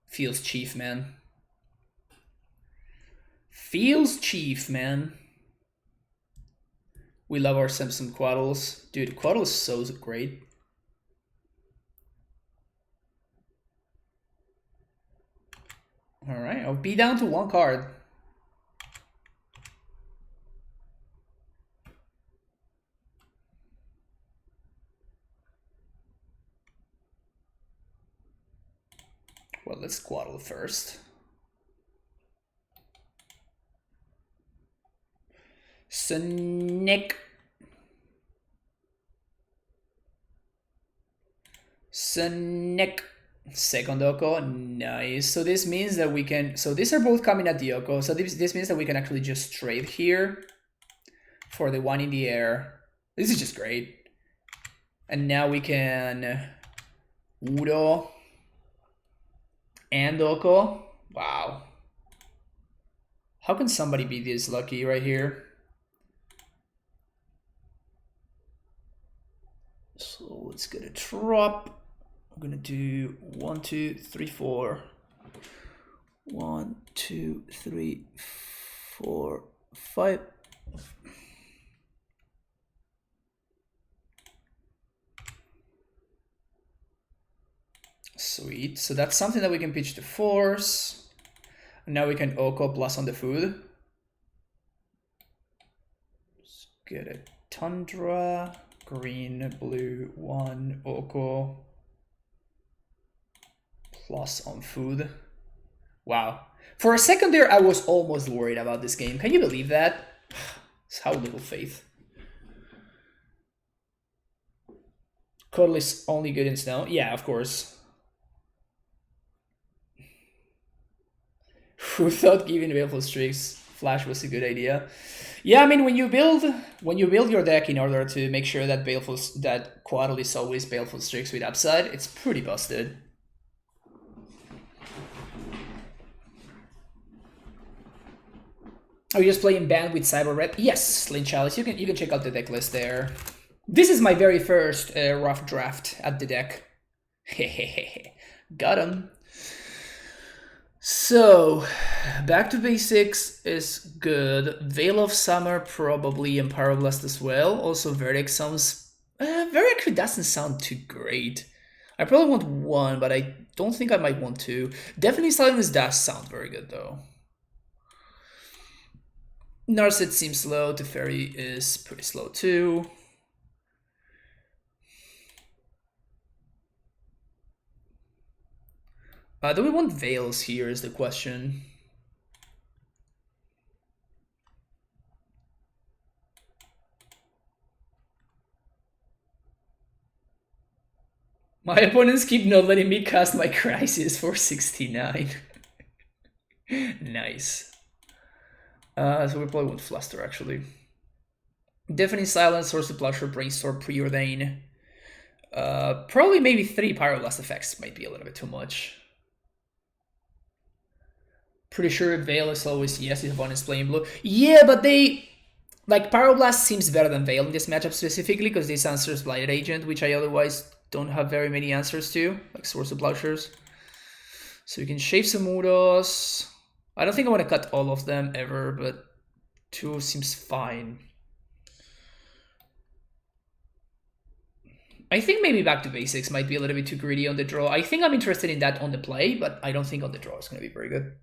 Feels chief, man. Feels chief, man. We love our Simpson Quaddles. Dude, Quaddle is so great. Alright, I'll be down to one card. Well, let's Quaddle first. Sonic. Sonic. Second Oko. Nice. So this means that we can... So these are both coming at the Oko. So this means that we can actually just trade here for the one in the air. This is just great. And now we can... Udo. And Oko. Wow. How can somebody be this lucky right here? So let's get a drop. I'm gonna do 1, 2, 3, 4. 1, 2, 3, 4, 5. Sweet. So that's something that we can pitch to force. And now we can Oko plus on the food. Let's get a Tundra. Green, blue, 1, Oko. Plus on food. Wow. For a second there, I was almost worried about this game. Can you believe that? It's how little faith. Cuddle is only good in snow. Yeah, of course. Who thought giving Baleful Streaks Flash was a good idea? Yeah, I mean when you build your deck in order to make sure that that Quaddle is always Baleful Streaks with upside, it's pretty busted. Are you just playing Bant with Cyber Red? Yes, Lynn Chalice. You can check out the deck list there. This is my very first rough draft at the deck. Got him. So, back to basics is good. Veil of Summer probably, and Pyroblast as well. Also, Verdict sounds... Verdict doesn't sound too great. I probably want one, but I don't think I might want two. Definitely Silence does sound very good, though. Narset seems slow. Teferi is pretty slow, too. Do we want Veils here is the question. My opponents keep not letting me cast my Crisis for 69. Nice. So we probably want Fluster, actually. Deafening Silence, Source of Pleasure, Brainstorm, Preordain. Probably maybe 3 Pyroblast effects might be a little bit too much. Pretty sure Veil is always yes if opponent is playing blue. Yeah, but they... Like, Pyroblast seems better than Veil in this matchup specifically, because this answers Blighted Agent, which I otherwise don't have very many answers to, like Source of Plowshares. So you can shave some Mudos. I don't think I want to cut all of them ever, but 2 seems fine. I think maybe back to basics might be a little bit too greedy on the draw. I think I'm interested in that on the play, but I don't think on the draw it's going to be very good.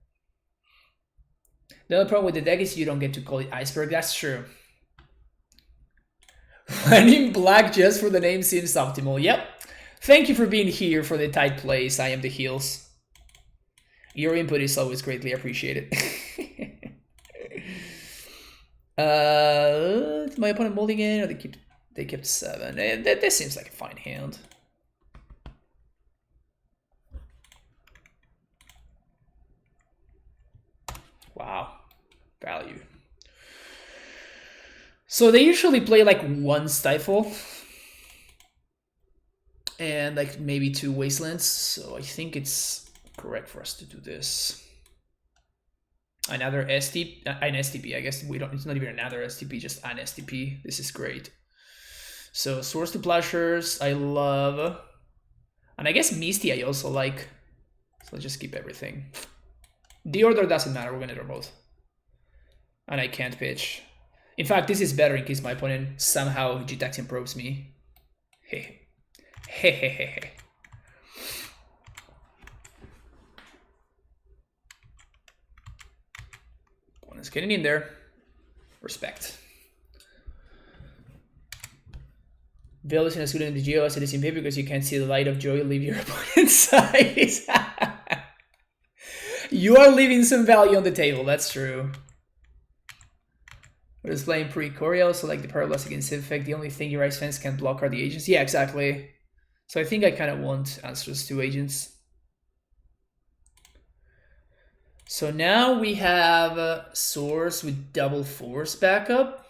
The other problem with the deck is you don't get to call it IceWURG. That's true. Running black just for the name seems optimal. Yep. Thank you for being here for the tight plays. I am the heels. Your input is always greatly appreciated. Is my opponent molding in, or they kept 7? This seems like a fine hand. Wow. Value. So they usually play like 1 Stifle and like maybe 2 Wastelands. So I think it's correct for us to do this. Another an STP. I guess we don't. It's not even another STP, just an STP. This is great. So Source to Plowshares, I love, and I guess Misty I also like. So let's just keep everything. The order doesn't matter. We're gonna draw both, and I can't pitch. In fact, this is better in case my opponent somehow G-Tax improves me. Hey, hey, hey, hey, hey. Opponent's getting in there. Respect. Veil isn't as good in the Geo as it is in paper because you can't see the light of joy leave your opponent's eyes. You are leaving some value on the table, that's true. We're just playing pre-Choreo, so like the Pyroblast against Infect, the only thing your Ice fans can block are the agents. Yeah, exactly. So I think I kind of want answers to agents. So now we have a Source with double force backup.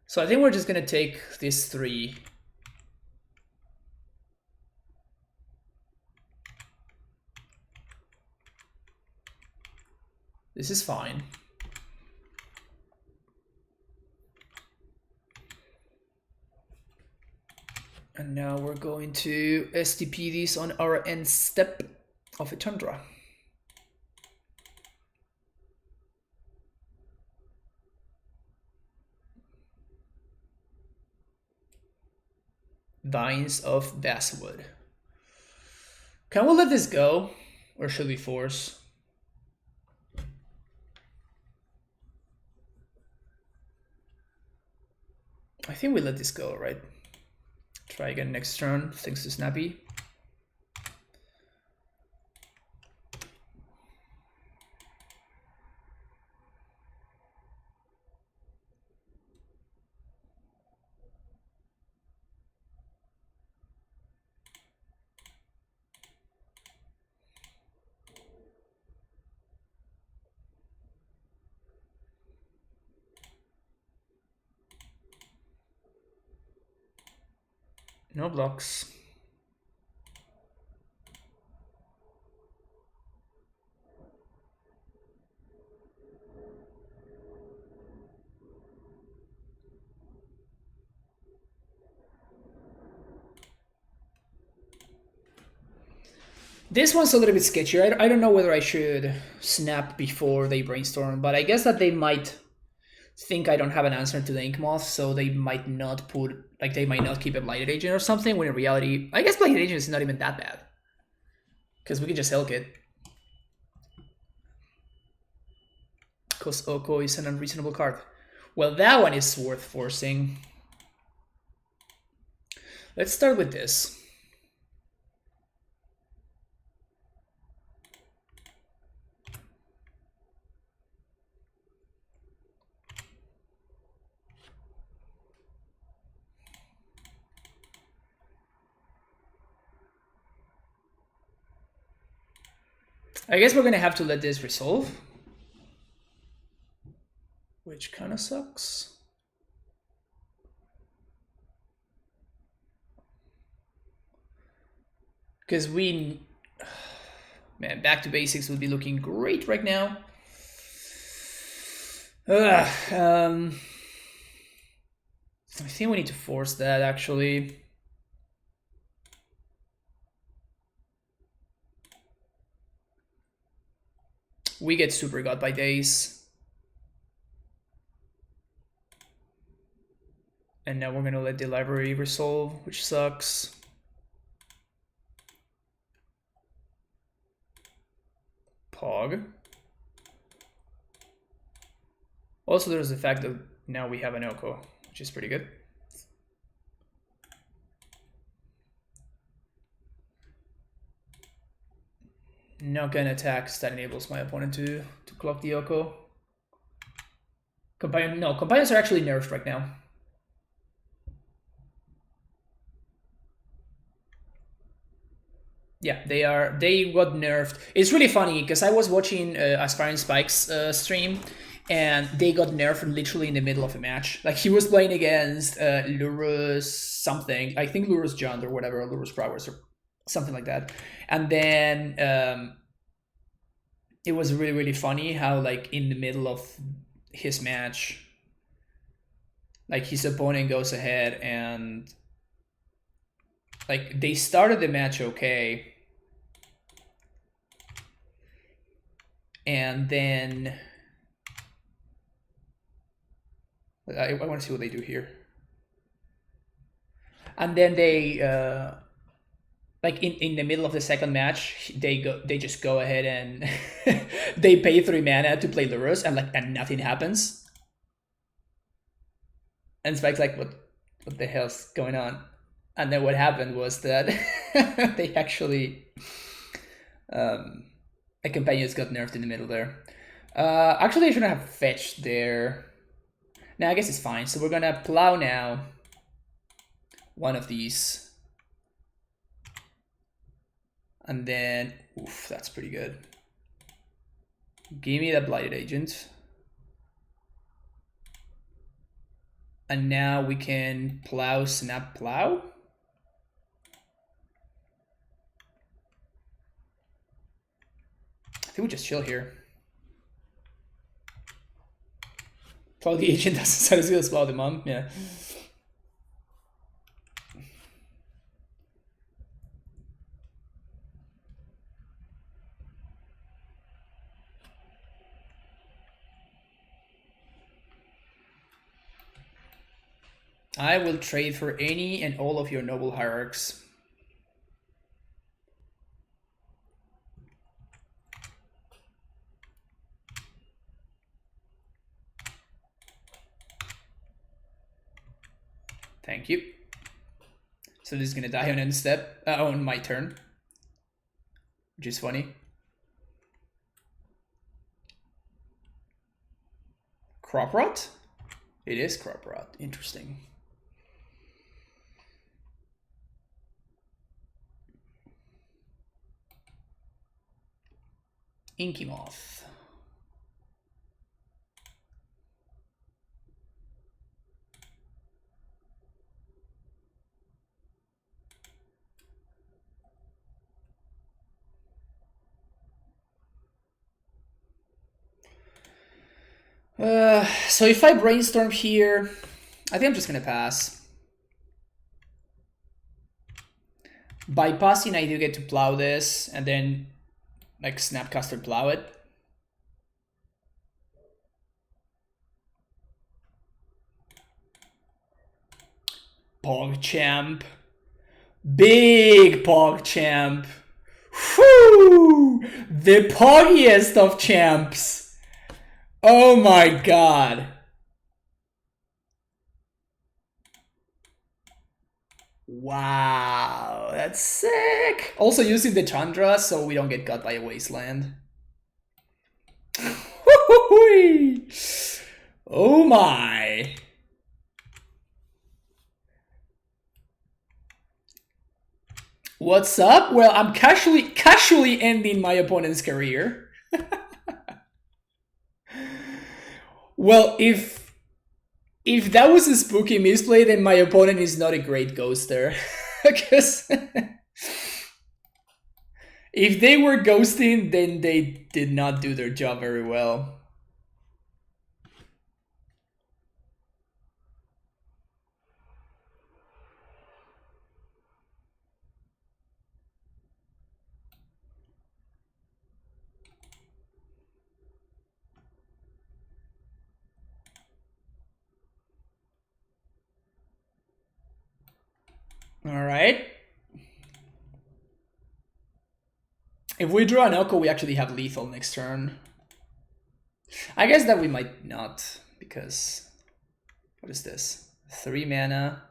So I think we're just going to take these 3. This is fine. And now we're going to STP these on our end step of a Tundra. Vines of Basswood. Can we let this go? Or should we force? I think we let this go, right? Try again next turn, thanks to Snappy. No blocks. This one's a little bit sketchy. I don't know whether I should snap before they brainstorm, but I guess that they might think I don't have an answer to the Ink Moth, so they might not put, like, they might not keep a Blighted Agent or something, when in reality, I guess Blighted Agent is not even that bad. Because we can just Elk it. Because Oko is an unreasonable card. Well, that one is worth forcing. Let's start with this. I guess we're gonna have to let this resolve, which kind of sucks. Because we, man, back to basics would be looking great right now. I think we need to force that, actually. We get super got by days. And now we're gonna let the library resolve, which sucks. Pog. Also, there's the fact that now we have an Oko, which is pretty good. Not gonna attack, so that enables my opponent to clock the Oko. Companions are actually nerfed right now. Yeah, they got nerfed. It's really funny because I was watching Aspiring Spike's stream, and they got nerfed literally in the middle of a match. Like, he was playing against Lurus something, I think Lurus Jund or whatever, Lurus Prowess or something like that. And then it was really, really funny how, like, in the middle of his match, like, his opponent goes ahead and, like, they started the match okay, and then I want to see what they do here. And then they like, in the middle of the second match, they just go ahead and they pay 3 mana to play Lurus, and nothing happens. And Spike's like, what the hell's going on? And then what happened was that they actually a companions got nerfed in the middle there. Actually, I shouldn't have fetched there. Now I guess it's fine. So we're gonna plow now one of these. And then, oof, that's pretty good. Give me that Blighted Agent. And now we can plow, snap, plow. I think we just chill here. Plow the agent doesn't sound as good as plow the mom, yeah. I will trade for any and all of your noble hierarchs. Thank you. So this is gonna die on end step, on my turn, which is funny. Crop Rot? It is Crop Rot. Interesting. Inky Moth. So if I brainstorm here, I think I'm just gonna pass. Bypassing, I do get to plow this, and then like Snapcaster plow it. PogChamp. Big PogChamp. Whew! The poggiest of champs. Oh my god. Wow, that's sick. Also using the Chandra so we don't get got by a wasteland. Oh my. What's up? Well, I'm casually ending my opponent's career. Well, if that was a spooky misplay, then my opponent is not a great ghoster. Because if they were ghosting, then they did not do their job very well. All right. If we draw an Oko, we actually have lethal next turn. I guess that we might not, because what is this? 3 mana,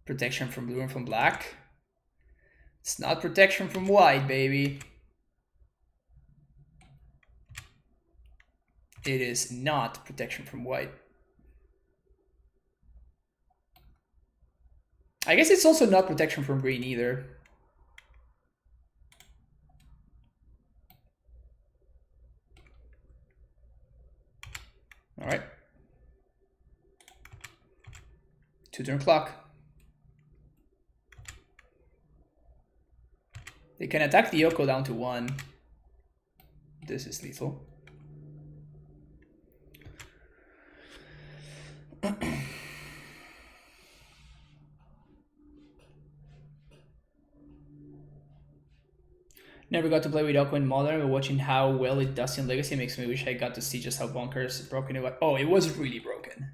protection from blue and from black. It's not protection from white, baby. It is not protection from white. I guess it's also not protection from green either. All right. 2-turn clock. They can attack the Yoko down to 1. This is lethal. Never got to play with Yoko in Modern, but watching how well it does in Legacy makes me wish I got to see just how bonkers broken it was. Oh, it was really broken.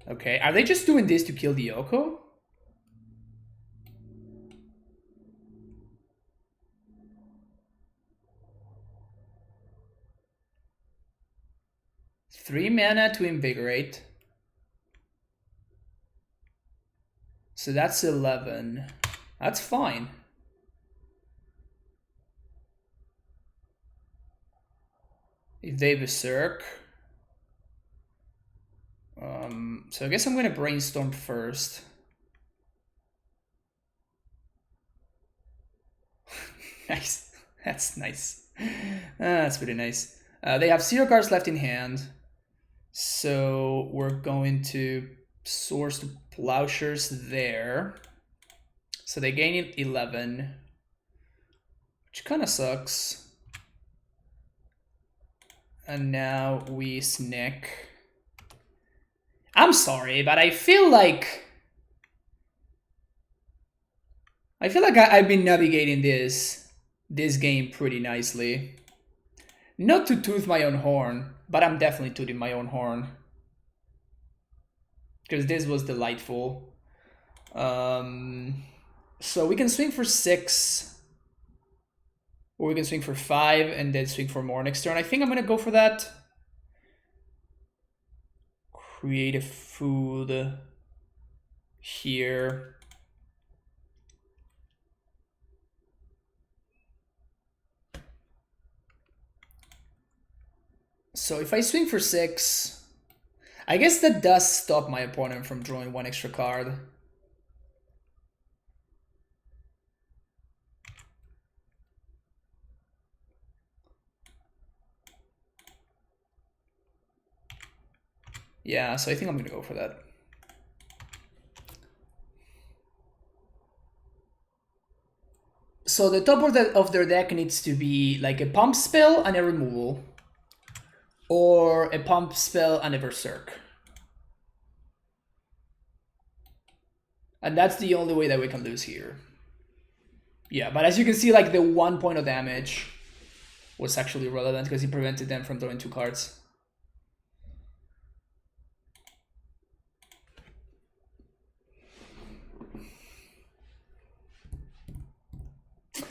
Okay, are they just doing this to kill the Yoko? Three mana to invigorate. So that's 11. That's fine. If they berserk. So I guess I'm gonna brainstorm first. Nice. That's nice. That's pretty nice. They have 0 cards left in hand. So we're going to source the Plowshares there. So they gain 11, which kind of sucks. And now we snick. I'm sorry, but I feel like I've been navigating this game pretty nicely. Not to toot my own horn, but I'm definitely tooting my own horn. Because this was delightful. So we can swing for 6. Or we can swing for 5 and then swing for more next turn. I think I'm going to go for that. Create a food here. So if I swing for 6, I guess that does stop my opponent from drawing 1 extra card. Yeah, so I think I'm going to go for that. So the top of their deck needs to be like a pump spell and a removal. Or a pump spell and a berserk. And that's the only way that we can lose here. Yeah, but as you can see, like the 1 point of damage was actually relevant because he prevented them from throwing 2 cards.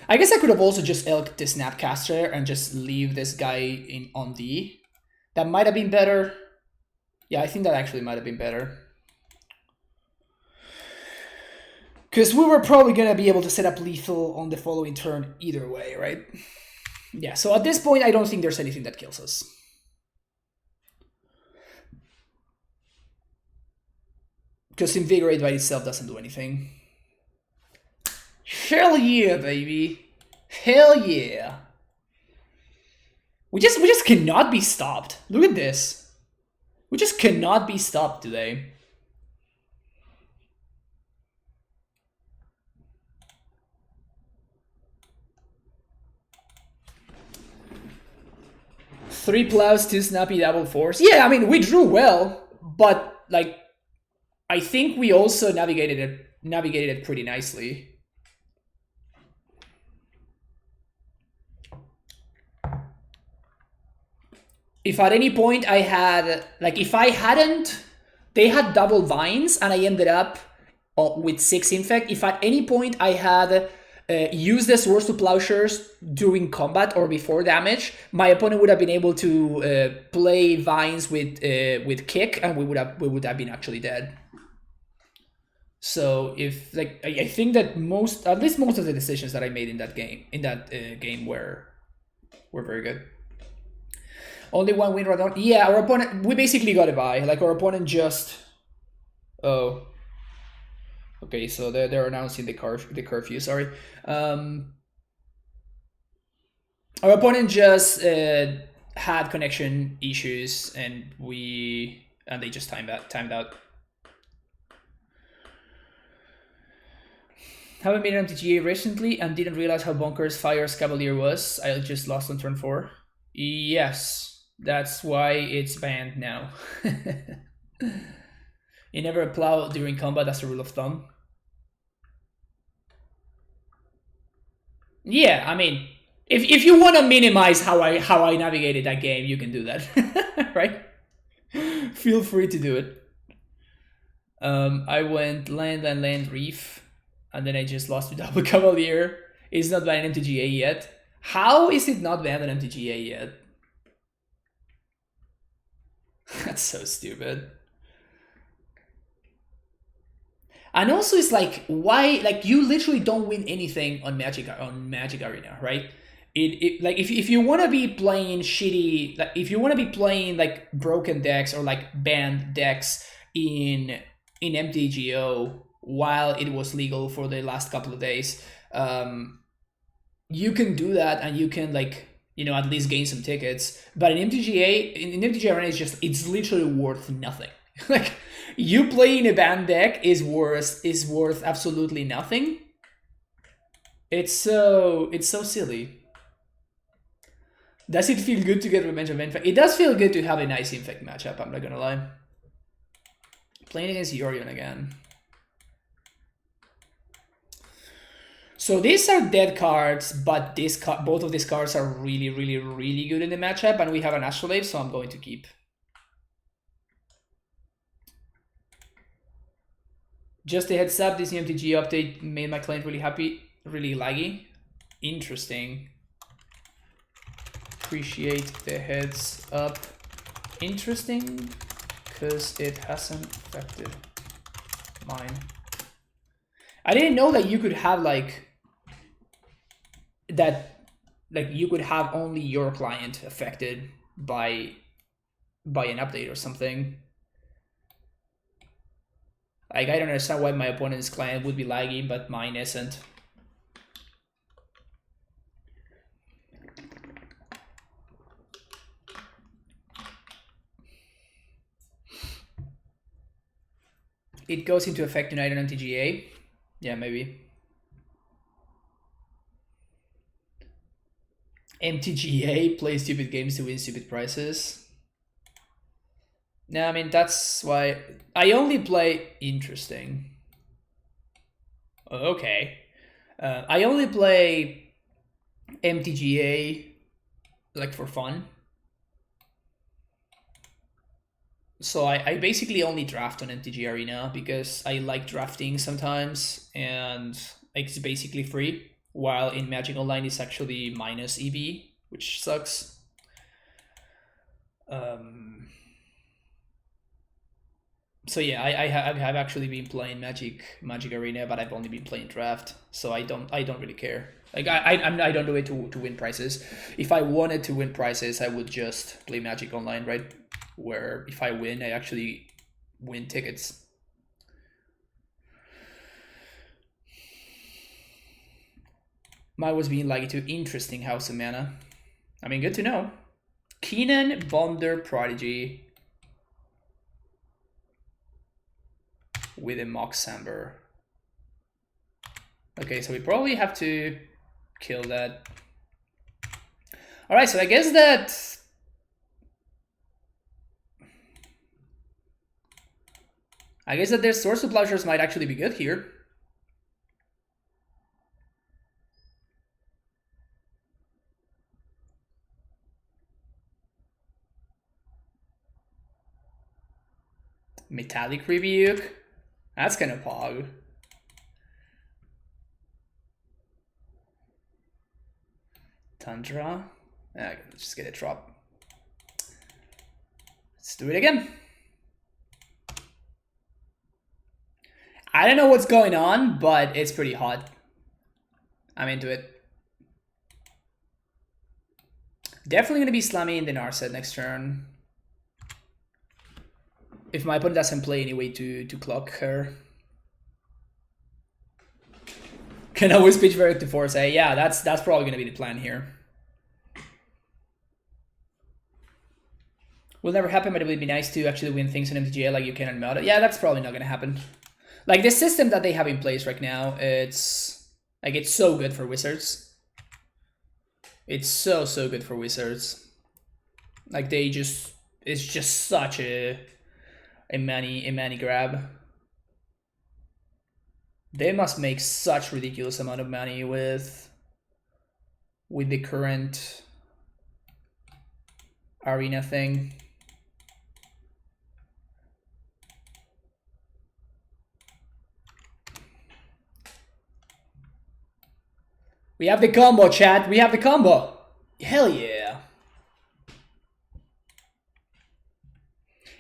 I guess I could have also just elked the Snapcaster and just leave this guy on D. That might have been better. Yeah, I think that actually might have been better. Because we were probably going to be able to set up lethal on the following turn either way, right? Yeah, so at this point, I don't think there's anything that kills us. Because Invigorate by itself doesn't do anything. Hell yeah, baby. Hell yeah. We just cannot be stopped. Look at this. We just cannot be stopped today. Three plows, 2 snappy, double force. Yeah, I mean, we drew well, but like, I think we also navigated it pretty nicely. If at any point I had, like, if I hadn't, they had double vines and I ended up with 6 infect. If at any point I had used the swords to plowshares during combat or before damage, my opponent would have been able to play vines with kick, and we would have been actually dead. So if like I think that at least most of the decisions that I made in that game were very good. Only 1 win right. Yeah, our opponent, we basically got a bye. Like our opponent just okay, so they're announcing the curfew, sorry. Our opponent just had connection issues and they just timed out. Haven't been on MTGA recently and didn't realize how bonkers Fire's Cavalier was. I just lost on turn 4. Yes, that's why it's banned now. You never plow during combat, that's a rule of thumb. Yeah, I mean, if you want to minimize how I navigated that game, you can do that, right? Feel free to do it. I went land reef, and then I just lost to double cavalier. It's not banned in MTGA yet. How is it not banned in MTGA yet? That's so stupid. And also, it's like, why? Like, you literally don't win anything on Magic Arena, right? Like if you want to be playing shitty, like if you want to be playing like broken decks or like banned decks in MTGO while it was legal for the last couple of days, you can do that and you can like, you know, at least gain some tickets. But in MTGA Arena, it's literally worth nothing. Like, you playing a banned deck is worth absolutely nothing. It's so silly. Does it feel good to get Revenge of Infect? It does feel good to have a nice Infect matchup, I'm not gonna lie. Playing against Yorion again. So these are dead cards, but both of these cards are really, really, really good in the matchup, and we have an Astrolabe, so I'm going to keep. Just a heads up, this new MTG update made my client really happy, really laggy. Interesting. Appreciate the heads up. Interesting, because it hasn't affected mine. I didn't know that you could have like you could have only your client affected by an update or something. Like, I don't understand why my opponent's client would be laggy, but mine isn't. It goes into effect tonight on MTGA. Yeah, maybe. MTGA, play stupid games to win stupid prizes. No, I mean, that's why I only play interesting. Okay. I only play MTGA like for fun. So I basically only draft on MTG Arena because I like drafting sometimes, and it's basically free. While in Magic Online it's actually minus EV, which sucks. So yeah, I have actually been playing Magic Arena, but I've only been playing draft, so I don't really care. Like I don't do it to win prizes. If I wanted to win prizes, I would just play Magic Online, right? Where if I win, I actually win tickets. Mine was being like to interesting House of Mana. I mean, good to know. Keenan Bonder Prodigy with a Mox Samber. Okay, so we probably have to kill that. Alright, so I guess that... their Source of Plowshares might actually be good here. Metallic Rebuke. That's kind of pog. Tundra. Let's just get a drop. Let's do it again. I don't know what's going on, but it's pretty hot. I'm into it. Definitely going to be Slummy in the Narset next turn. If my opponent doesn't play any way to clock her. Can always pitch Varric to force A. Yeah, that's probably going to be the plan here. Will never happen, but it would be nice to actually win things in MTGA like you can in Meta. Yeah, that's probably not going to happen. Like, the system that they have in place right now, it's so good for Wizards. It's so good for Wizards. Like, it's just such a money grab. They must make such ridiculous amount of money with the current Arena thing. We have the combo, chat. We have the combo. Hell yeah.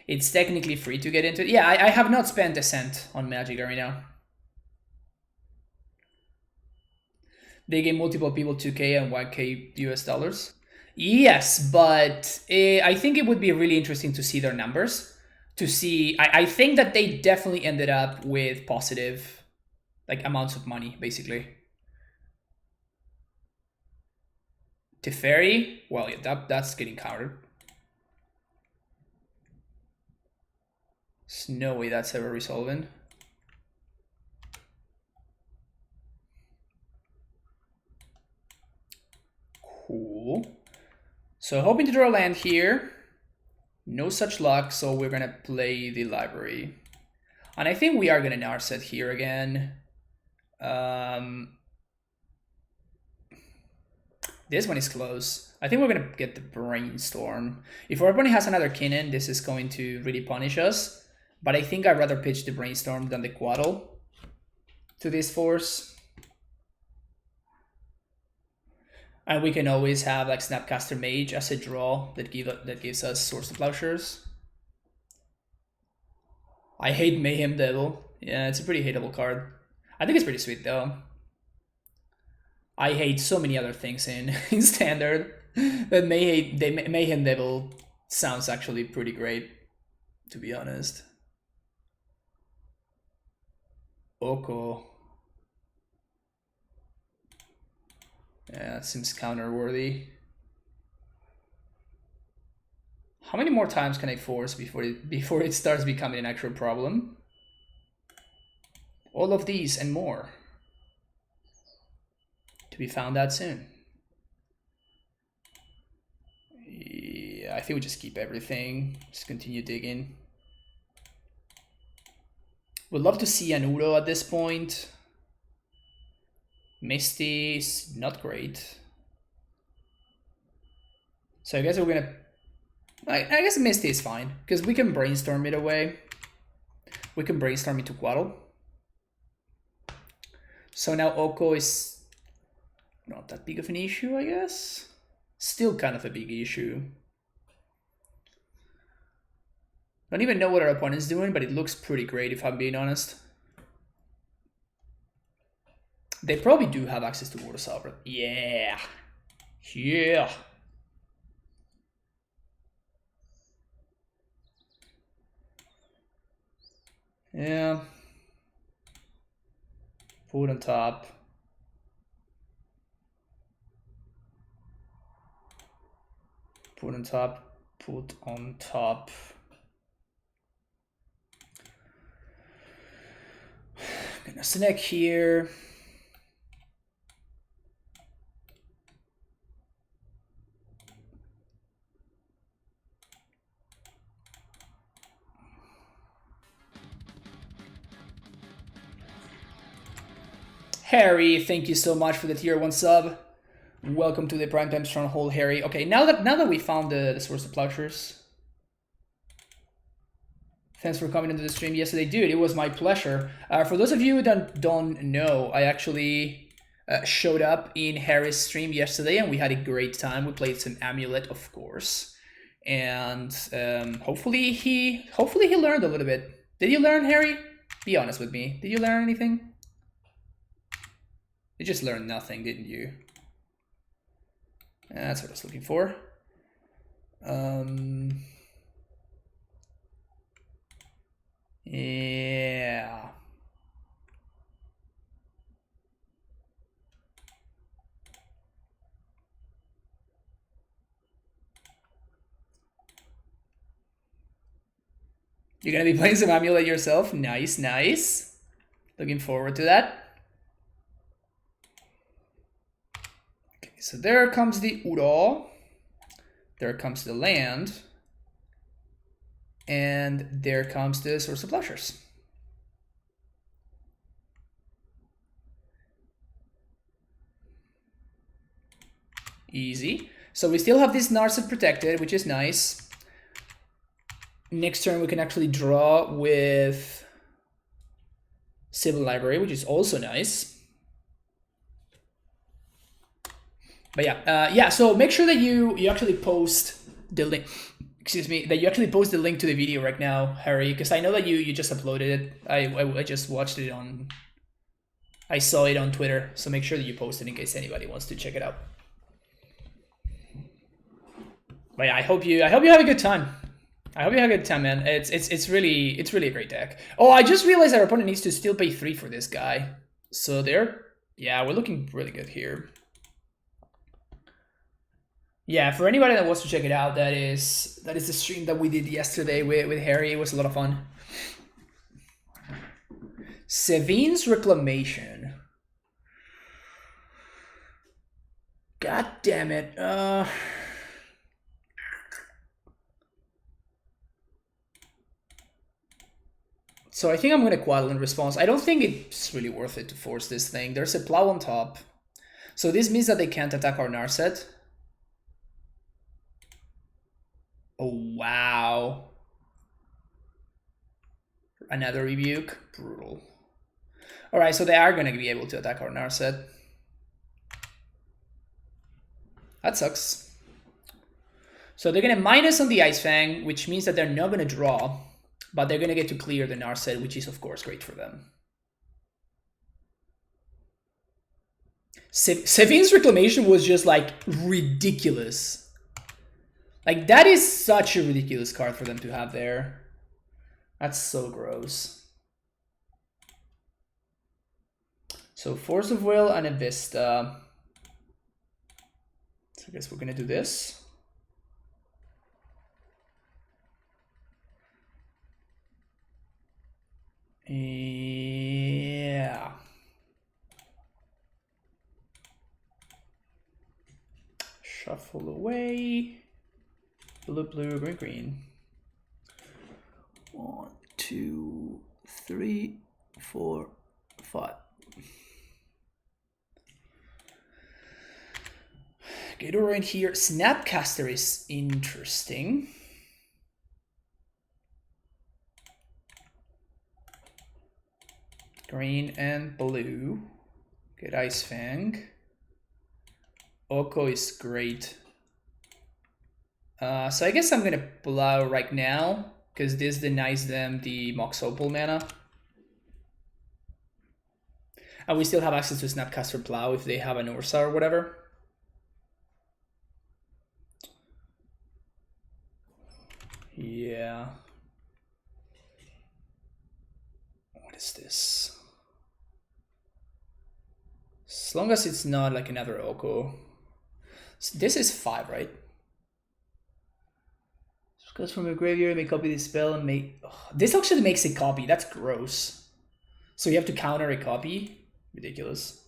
It's technically free to get into it. Yeah, I have not spent a cent on Magic Arena. They gave multiple people 2K and 1K US dollars. Yes, but I think it would be really interesting to see their numbers. To see, I think that they definitely ended up with positive, like, amounts of money, basically. Teferi, well, yeah, that's getting countered. There's no way that's ever resolving. Cool. So hoping to draw a land here. No such luck, so we're gonna play the library. And I think we are gonna Narset here again. This one is close. I think we're gonna get the Brainstorm. If our opponent has another Kinnan, this is going to really punish us. But I think I'd rather pitch the Brainstorm than the Quaddle to this force. And we can always have like Snapcaster Mage as a draw that gives us Source of Plowshares. I hate Mayhem Devil. Yeah, it's a pretty hateable card. I think it's pretty sweet though. I hate so many other things in Standard. But Mayhem Devil sounds actually pretty great, to be honest. Oko. Yeah, it seems counter-worthy. How many more times can I force before it starts becoming an actual problem? All of these and more. To be found out soon. Yeah, I think we just keep everything. Just continue digging. Would love to see an Uro at this point. Misty is not great. So I guess we're gonna... I guess Misty is fine, because we can brainstorm it away. We can brainstorm it to Quaddle. So now Oko is not that big of an issue, I guess. Still kind of a big issue. Don't even know what our opponent's doing, but it looks pretty great if I'm being honest. They probably do have access to Urza, but yeah. Yeah. Yeah. Put on top. Put on top. Put on top. Gonna snack here. Harry, thank you so much for the tier 1 sub. Welcome to the Primetime Stronghold, Harry. Okay, now that we found the source of plowshares. Thanks for coming into the stream yesterday, dude. It was my pleasure. For those of you who don't know, I actually showed up in Harry's stream yesterday, and we had a great time. We played some Amulet, of course, and hopefully he learned a little bit. Did you learn, Harry? Be honest with me. Did you learn anything? You just learned nothing, didn't you? That's what I was looking for. Yeah. You're gonna be playing some Amulet yourself? Nice, nice. Looking forward to that. Okay, so there comes the Uro. There comes the land. And there comes the source of plowshares. Easy. So we still have this Narset protected, which is nice. Next turn we can actually draw with Civil Library, which is also nice. But yeah, so make sure that you actually post the link. Excuse me, that you actually post the link to the video right now, Harry, because I know that you just uploaded it. I just watched it on... I saw it on Twitter, so make sure that you post it in case anybody wants to check it out. But yeah, I hope you have a good time. I hope you have a good time, man. It's really a great deck. Oh, I just realized our opponent needs to still pay 3 for this guy. So yeah, we're looking really good here. Yeah, for anybody that wants to check it out, that is the stream that we did yesterday with Harry. It was a lot of fun. Sevin's Reclamation. God damn it. So I think I'm going to Quaddle in response. I don't think it's really worth it to force this thing. There's a plow on top. So this means that they can't attack our Narset. Oh, wow. Another Rebuke. Brutal. Alright, so they are going to be able to attack our Narset. That sucks. So they're going to minus on the Ice Fang, which means that they're not going to draw. But they're going to get to clear the Narset, which is, of course, great for them. Sevin's Reclamation was just, like, ridiculous. Like, that is such a ridiculous card for them to have there. That's so gross. So, Force of Will and a Vista. So, I guess we're going to do this. Yeah. Shuffle away. Blue, blue, green, green. 1, 2, 3, 4, 5. Get over in here. Snapcaster is interesting. Green and blue. Get Ice Fang. Oko is great. So I guess I'm gonna plow right now, because this denies them the Mox Opal mana. And we still have access to Snapcaster Plow if they have an Urza or whatever. Yeah. What is this? As long as it's not like another Oko. This is 5, right? Goes from your graveyard, may copy this spell and make... Oh, this actually makes a copy. That's gross. So you have to counter a copy? Ridiculous.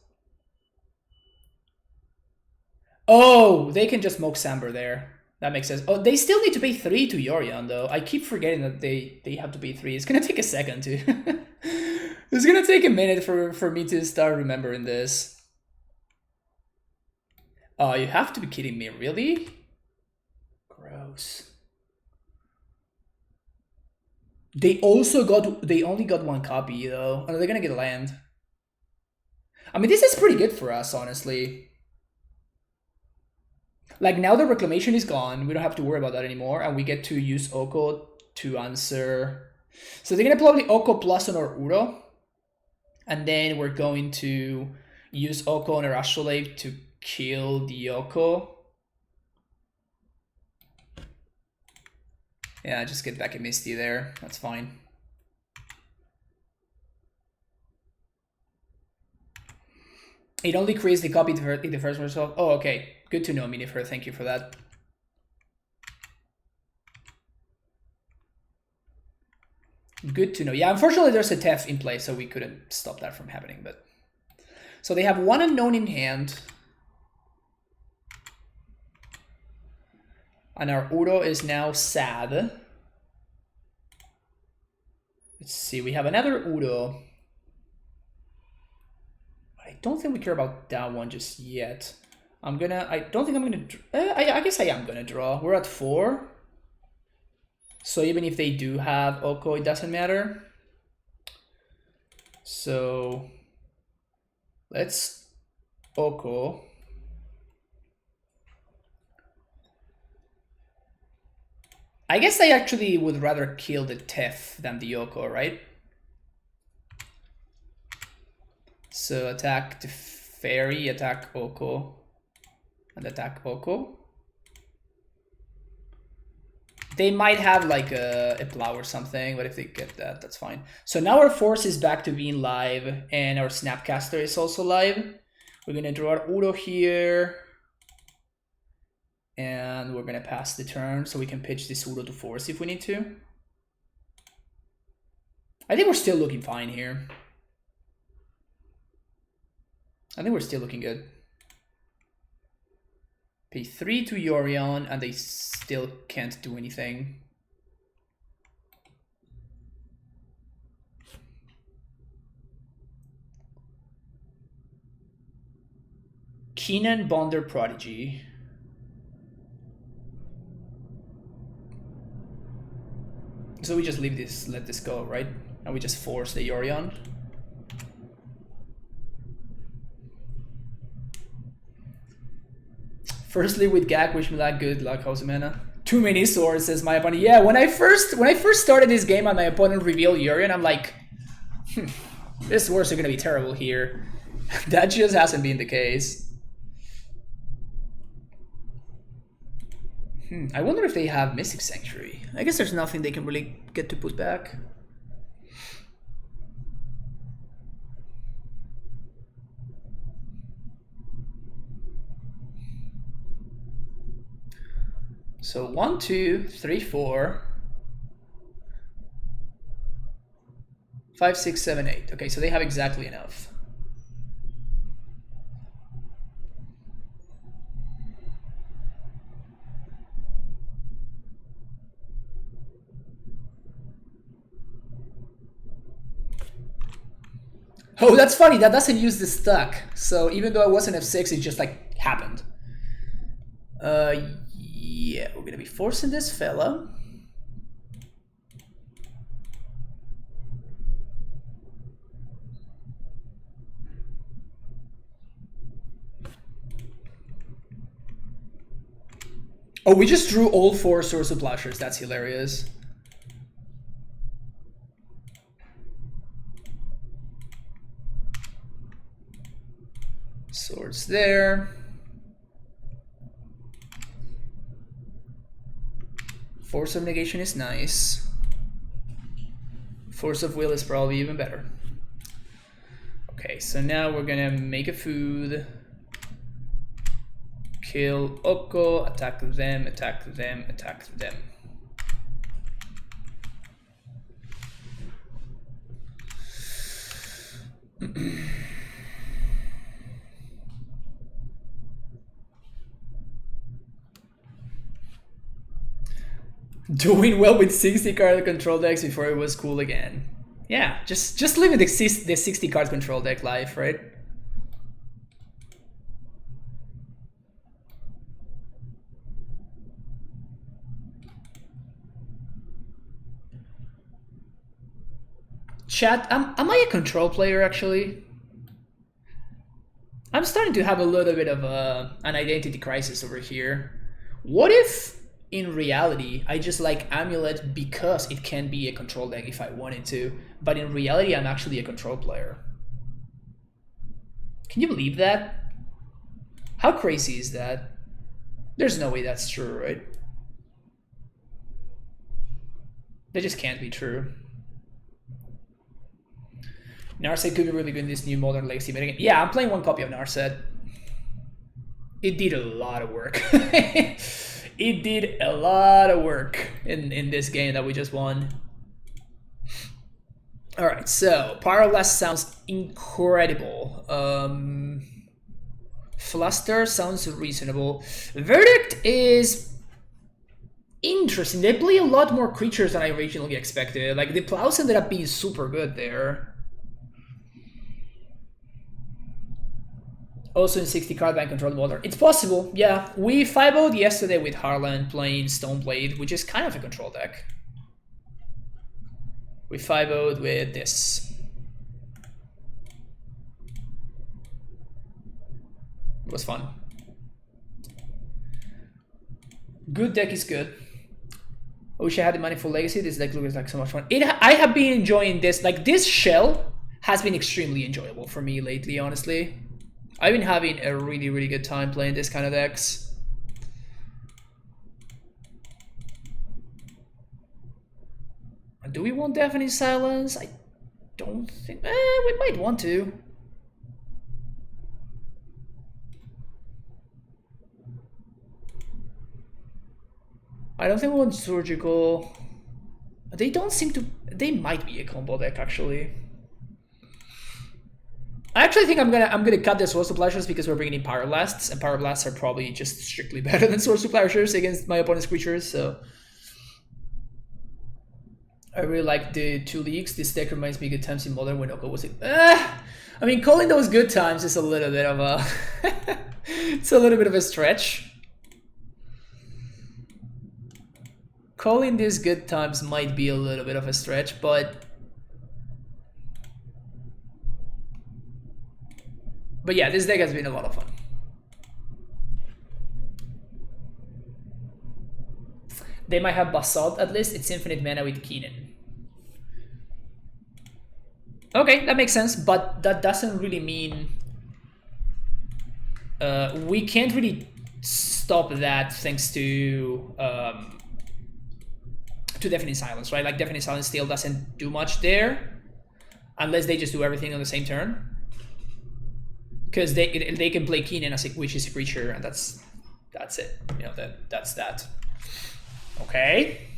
Oh, they can just Mox Samber there. That makes sense. Oh, they still need to pay 3 to Yorion, though. I keep forgetting that they have to pay 3. It's gonna take a second, too. It's gonna take a minute for me to start remembering this. Oh, you have to be kidding me. Really? Gross. They only got 1 copy, though. Are they gonna get land? I mean, this is pretty good for us, honestly. Like, now the Reclamation is gone, we don't have to worry about that anymore, and we get to use Oko to answer. So they're gonna probably Oko plus on our Uro, and then we're going to use Oko on our Astrolabe to kill the Oko. Yeah, just get back a Misty there. That's fine. It only creates the copy in the first result. Oh, okay. Good to know, Minifer. Thank you for that. Good to know. Yeah, unfortunately, there's a TEF in place, so we couldn't stop that from happening. But so they have 1 unknown in hand. And our Uro is now sad. Let's see, we have another Uro. I don't think we care about that one just yet. I don't think I'm gonna, I guess I am gonna draw. We're at 4. So even if they do have Oko, it doesn't matter. So let's Oko. I guess I actually would rather kill the TEF than the Oko, right? So attack the fairy, attack Oko, and attack Oko. They might have like a plow or something, but if they get that, that's fine. So now our force is back to being live, and our Snapcaster is also live. We're gonna draw our Uro here. And we're gonna pass the turn so we can pitch this Uro to force if we need to. I think we're still looking fine here. I think we're still looking good. Pay 3 to Yorion and they still can't do anything. Keenan Bonder Prodigy. So we just leave this, let this go, right? And we just force the Yorion. Firstly, with Gak, wish me luck, good luck, Housemana. Too many swords, says my opponent. Yeah, when I first started this game and my opponent revealed Yorion, I'm like, these swords are gonna be terrible here. That just hasn't been the case. I wonder if they have Mystic Sanctuary. I guess there's nothing they can really get to put back. So 1, 2, 3, 4, 5, 6, 7, 8. Okay, so they have exactly enough. Oh, that's funny. That doesn't use the stuck. So even though I wasn't F6, it just like happened. Yeah, we're gonna be forcing this fella. Oh, we just drew all 4 Swords of Plowshares. That's hilarious. Swords there. Force of Negation is nice. Force of Will is probably even better. Okay, so now we're gonna make a food. Kill Oko, attack them, attack them, attack them. Doing well with 60 card control decks before it was cool again. Yeah, just living the 60 card control deck life, right? Chat, am I a control player actually? I'm starting to have a little bit of an identity crisis over here. What if, in reality, I just like Amulet because it can be a control deck if I wanted to, but in reality, I'm actually a control player? Can you believe that? How crazy is that? There's no way that's true, right? That just can't be true. Narset could be really good in this new Modern Legacy metagame. Yeah, I'm playing 1 copy of Narset. It did a lot of work. It did a lot of work in this game that we just won. Alright, so Pyroblast sounds incredible. Fluster sounds reasonable. Verdict is interesting. They play a lot more creatures than I originally expected. Like, the Plows ended up being super good there. Also in 60 card ban control modern. It's possible, yeah. We 5-0'd yesterday with Harlan playing Stoneblade, which is kind of a control deck. We 5-0'd with this. It was fun. Good deck is good. I wish I had the money for Legacy. This deck looks like so much fun. I have been enjoying this. Like, this shell has been extremely enjoyable for me lately, honestly. I've been having a really, really good time playing this kind of decks. Do we want Deafening Silence? I don't think... we might want to. I don't think we want Surgical. They don't seem to... They might be a combo deck, actually. I actually think I'm gonna cut the Swords to Plowshares because we're bringing in Pyroblasts, and Pyroblasts are probably just strictly better than Swords to Plowshares against my opponent's creatures, so... I really like the 2 leagues. This deck reminds me of good times in Modern when Oko was in... I mean, calling those good times is a little bit of a... it's a little bit of a stretch. Calling these good times might be a little bit of a stretch, but yeah, this deck has been a lot of fun. They might have Basalt at least. It's infinite mana with Keenan. Okay, that makes sense, but that doesn't really mean... we can't really stop that thanks to Deafening Silence, right? Like, Deafening Silence still doesn't do much there unless they just do everything on the same turn. Because they can play Keenan as which is a creature, and that's it. You know, that's that. Okay.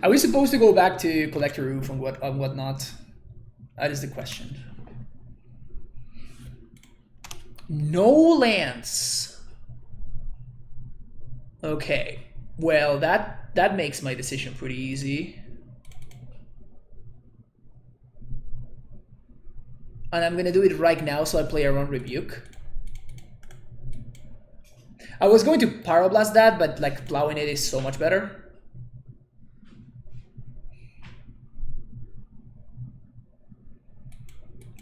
Are we supposed to go back to Collector Roof and whatnot? That is the question. No lands. Okay. Well, that makes my decision pretty easy. And I'm gonna do it right now, so I play around Rebuke. I was going to Pyroblast that, but like plowing it is so much better.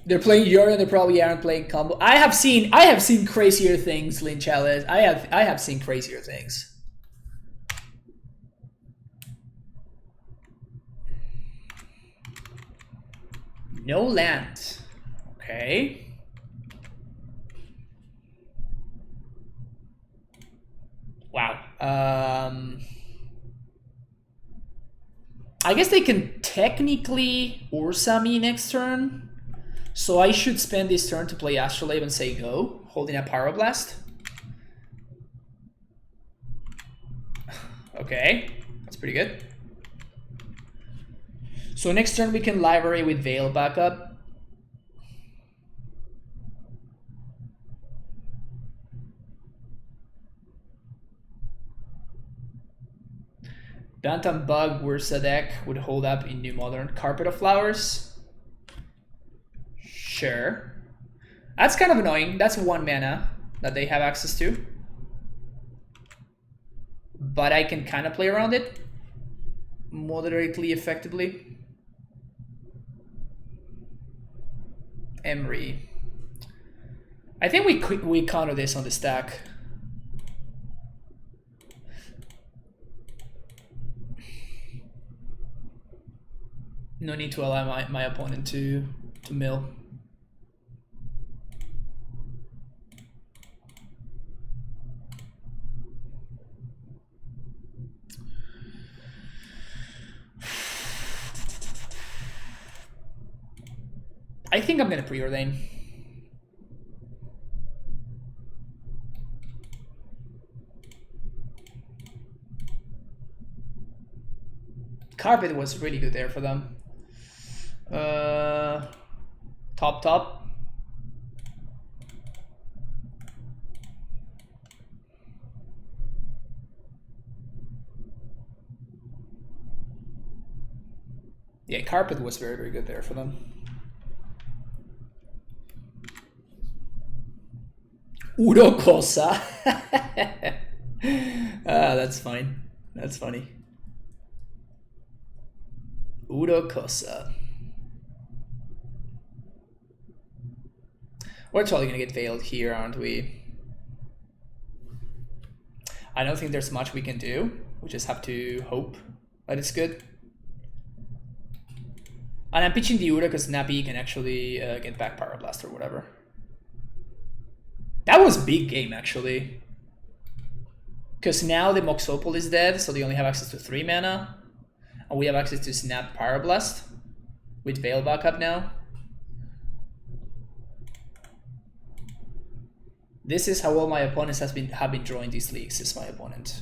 They're playing Yorion, they probably aren't playing combo. I have seen crazier things, Lin Chalice. I have seen crazier things. No land. Okay. Wow. I guess they can technically Urza me next turn. So I should spend this turn to play Astrolabe and say go, holding a Pyroblast. Okay, that's pretty good. So next turn we can library with Veil backup. Bant and Bug Urza deck would hold up in New Modern. Carpet of Flowers. Sure. That's kind of annoying. That's 1 mana that they have access to. But I can kind of play around it moderately effectively. Emery. I think we counter this on the stack. No need to allow my opponent to mill. I think I'm gonna preordain. Carpet was really good there for them. Top. Yeah, Carpet was very, very good there for them. Urokosa. That's fine. That's funny. Urokosa. We're totally gonna get veiled here, aren't we? I don't think there's much we can do. We just have to hope that it's good. And I'm pitching the Ura because Nappy can actually get back Pyroblast or whatever. That was big game, actually. Because now the Moxopol is dead, so they only have access to 3 mana. And we have access to Snap Pyroblast with Veil backup now. This is how all my opponents have been drawing these leagues, is my opponent.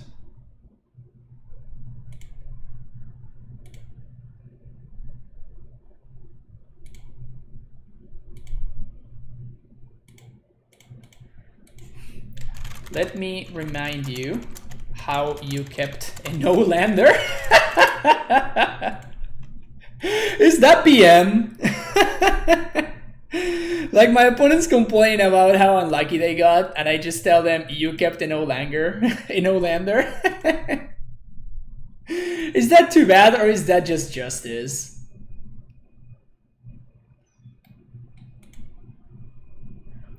Let me remind you how you kept a no-lander. Is that PM? Like, my opponents complain about how unlucky they got, and I just tell them, you kept a no-lander. A no-lander. Is that too bad, or is that just justice?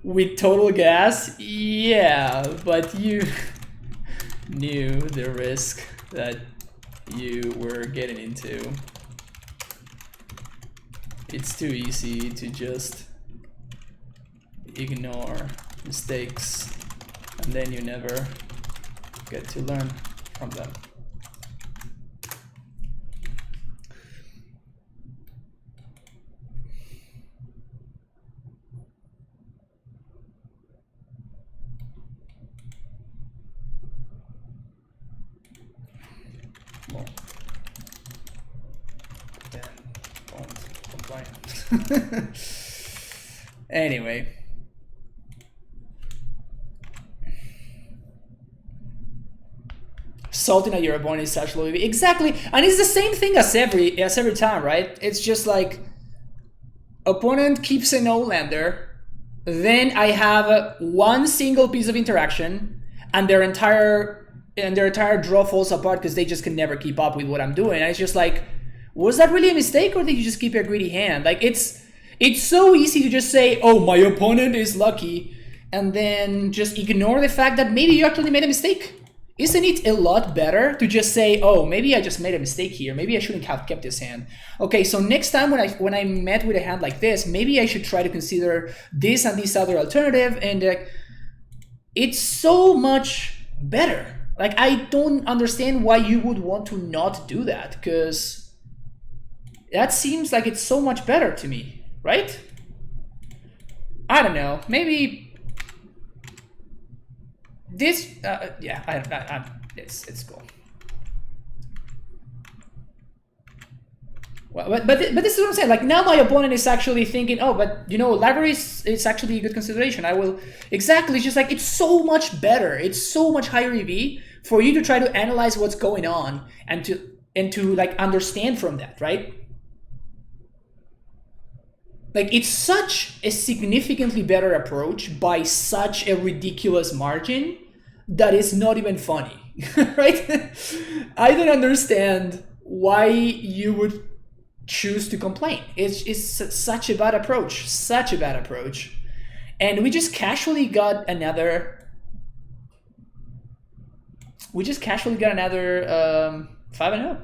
With total gas? Yeah, but you knew the risk that you were getting into. It's too easy to just ignore mistakes, and then you never get to learn from them. Well, then don't complain. Anyway. Salting at your opponent is such low EV. Exactly, and it's the same thing as every time, right? It's just like opponent keeps a no-lander, then I have one single piece of interaction, and their entire draw falls apart because they just can never keep up with what I'm doing. And it's just like, was that really a mistake, or did you just keep a greedy hand? Like, it's so easy to just say, oh, my opponent is lucky, and then just ignore the fact that maybe you actually made a mistake. Isn't it a lot better to just say, oh, maybe I just made a mistake here. Maybe I shouldn't have kept this hand. Okay, so next time when I met with a hand like this, maybe I should try to consider this and this other alternative. And it's so much better. Like, I don't understand why you would want to not do that, because that seems like it's so much better to me, right? I don't know. Maybe this, yeah, it's cool. Well, but this is what I'm saying. Like, now my opponent is actually thinking, oh, but you know, library is actually a good consideration. I will exactly. It's just like, it's so much better. It's so much higher EV for you to try to analyze what's going on and to like understand from that, right? Like, it's such a significantly better approach by such a ridiculous margin that is not even funny, right? I don't understand why you would choose to complain. It's such a bad approach, And we just casually got another 5-0.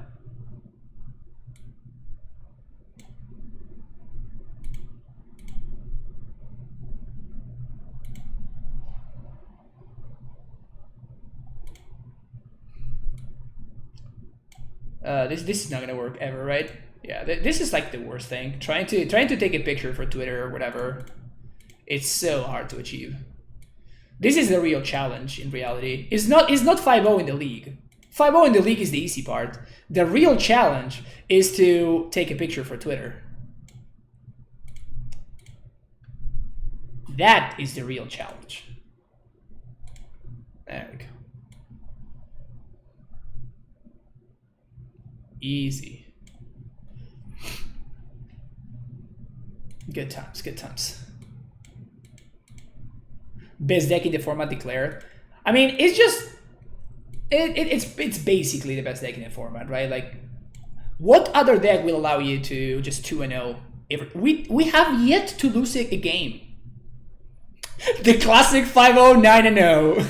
This is not gonna work ever, right? Yeah, this is like the worst thing. Trying to take a picture for Twitter or whatever. It's so hard to achieve. This is the real challenge in reality. It's not 5-0 in the league. 5-0 in the league is the easy part. The real challenge is to take a picture for Twitter. That is the real challenge. There we go. Easy. Good times, good times. Best deck in the format declared. I mean, it's just it's basically the best deck in the format, right? Like, what other deck will allow you to just 2-0? We have yet to lose a game. The classic 5-0, 9-0.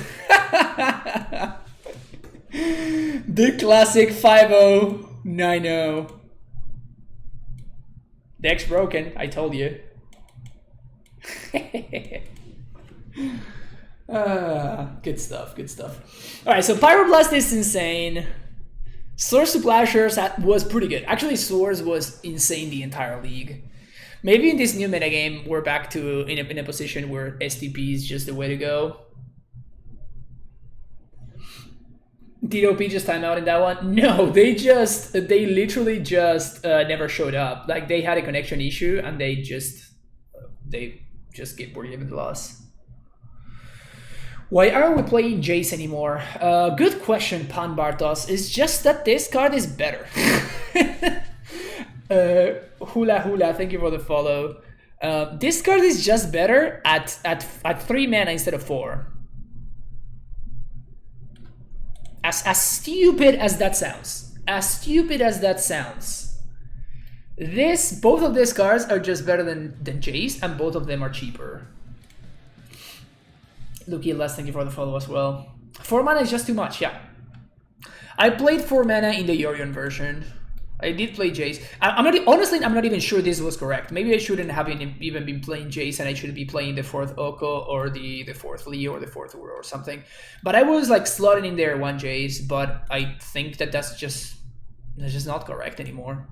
The classic 5-0, 9-0. Deck's broken, I told you. Good stuff, good stuff. Alright, so Pyroblast is insane. Source Splashers was pretty good. Actually, Source was insane the entire league. Maybe in this new metagame, we're back to in a position where STP is just the way to go. Did OP just time out in that one? No, they literally just never showed up. Like, they had a connection issue and they just were given the loss. Why aren't we playing Jace anymore? Good question, Pan Bartos. It's just that this card is better. Hula Hula, thank you for the follow. This card is just better at 3 mana instead of 4. As stupid as that sounds. Both of these cards are just better than Jace, and both of them are cheaper. Lucky Les, thank you for the follow as well. 4 mana is just too much, yeah. I played 4 mana in the Yorion version. I did play Jace. Honestly, I'm not even sure this was correct. Maybe I shouldn't have even been playing Jace, and I should be playing the 4th Oko or the 4th Lee or the 4th Ur or something. But I was like slotting in there 1 Jace, but I think that's just not correct anymore.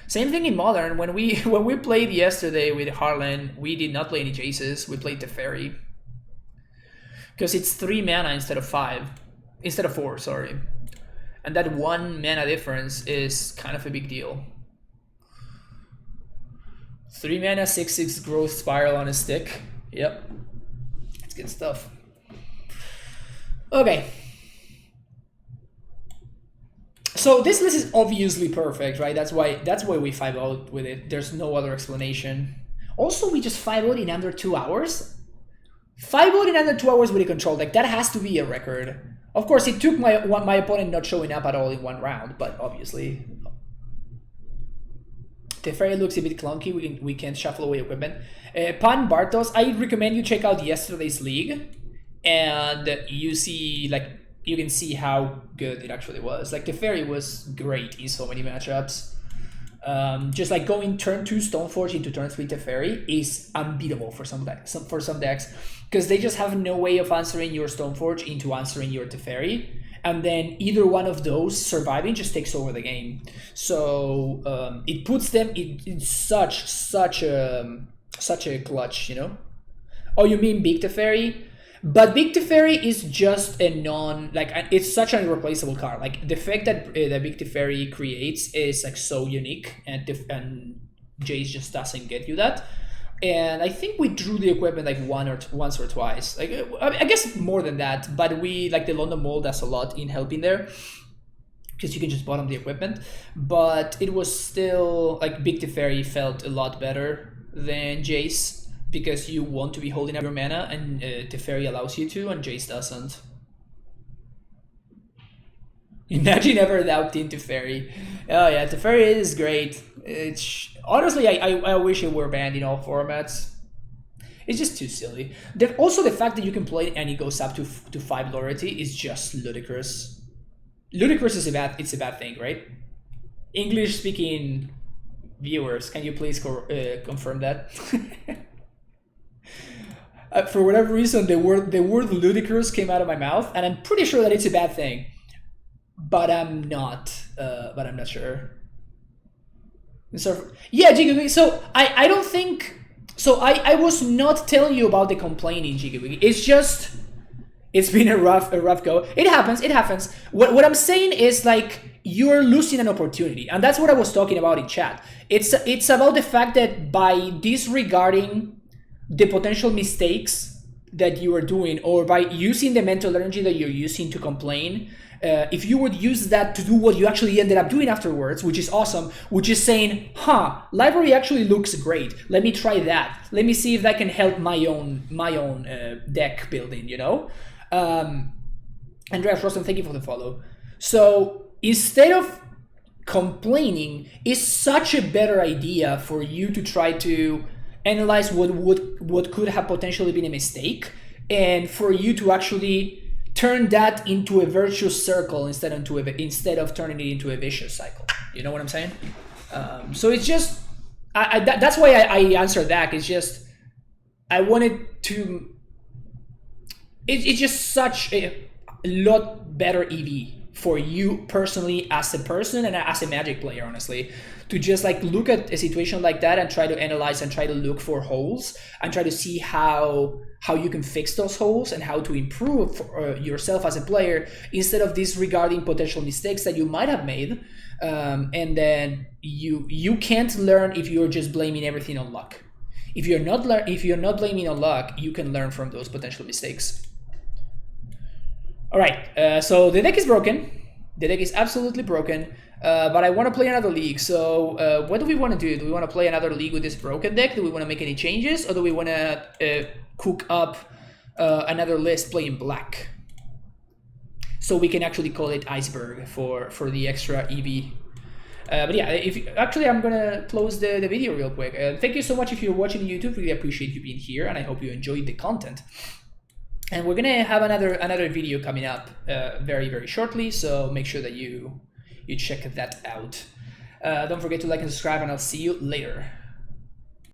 Same thing in Modern. When we played yesterday with Harlan, we did not play any Jaces. We played Teferi. Because it's 3 mana instead of 4, sorry. And that 1 mana difference is kind of a big deal. 3 mana, 6/6 growth spiral on a stick. Yep. It's good stuff. Okay. So this list is obviously perfect, right? That's why we 5-0'd with it. There's no other explanation. Also, we just 5-0'd in under 2 hours. 5 voting under 2 hours with a control deck, that has to be a record. Of course, it took my opponent not showing up at all in 1 round, but obviously. Teferi looks a bit clunky, we can shuffle away equipment. Pan Bartos, I recommend you check out yesterday's league, and you see, like, you can see how good it actually was. Like, Teferi was great in so many matchups. Just like going turn 2 Stoneforge into turn 3 Teferi is unbeatable for some decks, because they just have no way of answering your Stoneforge into answering your Teferi, and then either one of those surviving just takes over the game. So it puts them in such a clutch, you know. Oh, you mean Big Teferi? But Big Teferi is just a it's such an irreplaceable card. Like, the effect that Big Teferi creates is like so unique, and Jace just doesn't get you that. And I think we drew the equipment like once or twice. Like, I guess more than that, but we, like, the London Mall does a lot in helping there, because you can just bottom the equipment. But it was still, like, Big Teferi felt a lot better than Jace, because you want to be holding up your mana, and Teferi allows you to, and Jace doesn't. Imagine ever doubting Teferi. Oh yeah, Teferi is great. Honestly, I wish it were banned in all formats. It's just too silly. Also, the fact that you can play it and it goes up to 5 loyalty is just ludicrous. Ludicrous is a bad thing, right? English-speaking viewers, can you please confirm that? For whatever reason, the word ludicrous came out of my mouth, and I'm pretty sure that it's a bad thing. But I'm not sure. So yeah, Jiggy. So I don't think. So I was not telling you about the complaining, Jiggy. It's just, it's been a rough go. It happens. What I'm saying is, like, you're losing an opportunity, and that's what I was talking about in chat. It's about the fact that by disregarding the potential mistakes that you are doing, or by using the mental energy that you're using to complain, if you would use that to do what you actually ended up doing afterwards, which is awesome, which is saying, library actually looks great, let me try that, let me see if that can help my own deck building, you know. Andreas Rosen, thank you for the follow. So instead of complaining, it's such a better idea for you to try to analyze what could have potentially been a mistake, and for you to actually turn that into a virtuous circle instead of turning it into a vicious cycle. You know what I'm saying? So it's just, that's why I answered that. It's just, I wanted to, it's just such a lot better EV for you personally as a person and as a Magic player, honestly, to just like look at a situation like that and try to analyze and try to look for holes and try to see how you can fix those holes and how to improve yourself as a player, instead of disregarding potential mistakes that you might have made, and then you can't learn if you're just blaming everything on luck. If you're not blaming on luck, you can learn from those potential mistakes. All right, so the deck is broken. The deck is absolutely broken, but I want to play another league. So what do we want to do? Do we want to play another league with this broken deck? Do we want to make any changes? Or do we want to cook up another list playing black? So we can actually call it IceWURG for the extra EV. But yeah, actually I'm gonna close the video real quick. Thank you so much if you're watching YouTube. Really appreciate you being here, and I hope you enjoyed the content. And we're gonna have another video coming up very, very shortly, so make sure that you check that out. Don't forget to like and subscribe, and I'll see you later.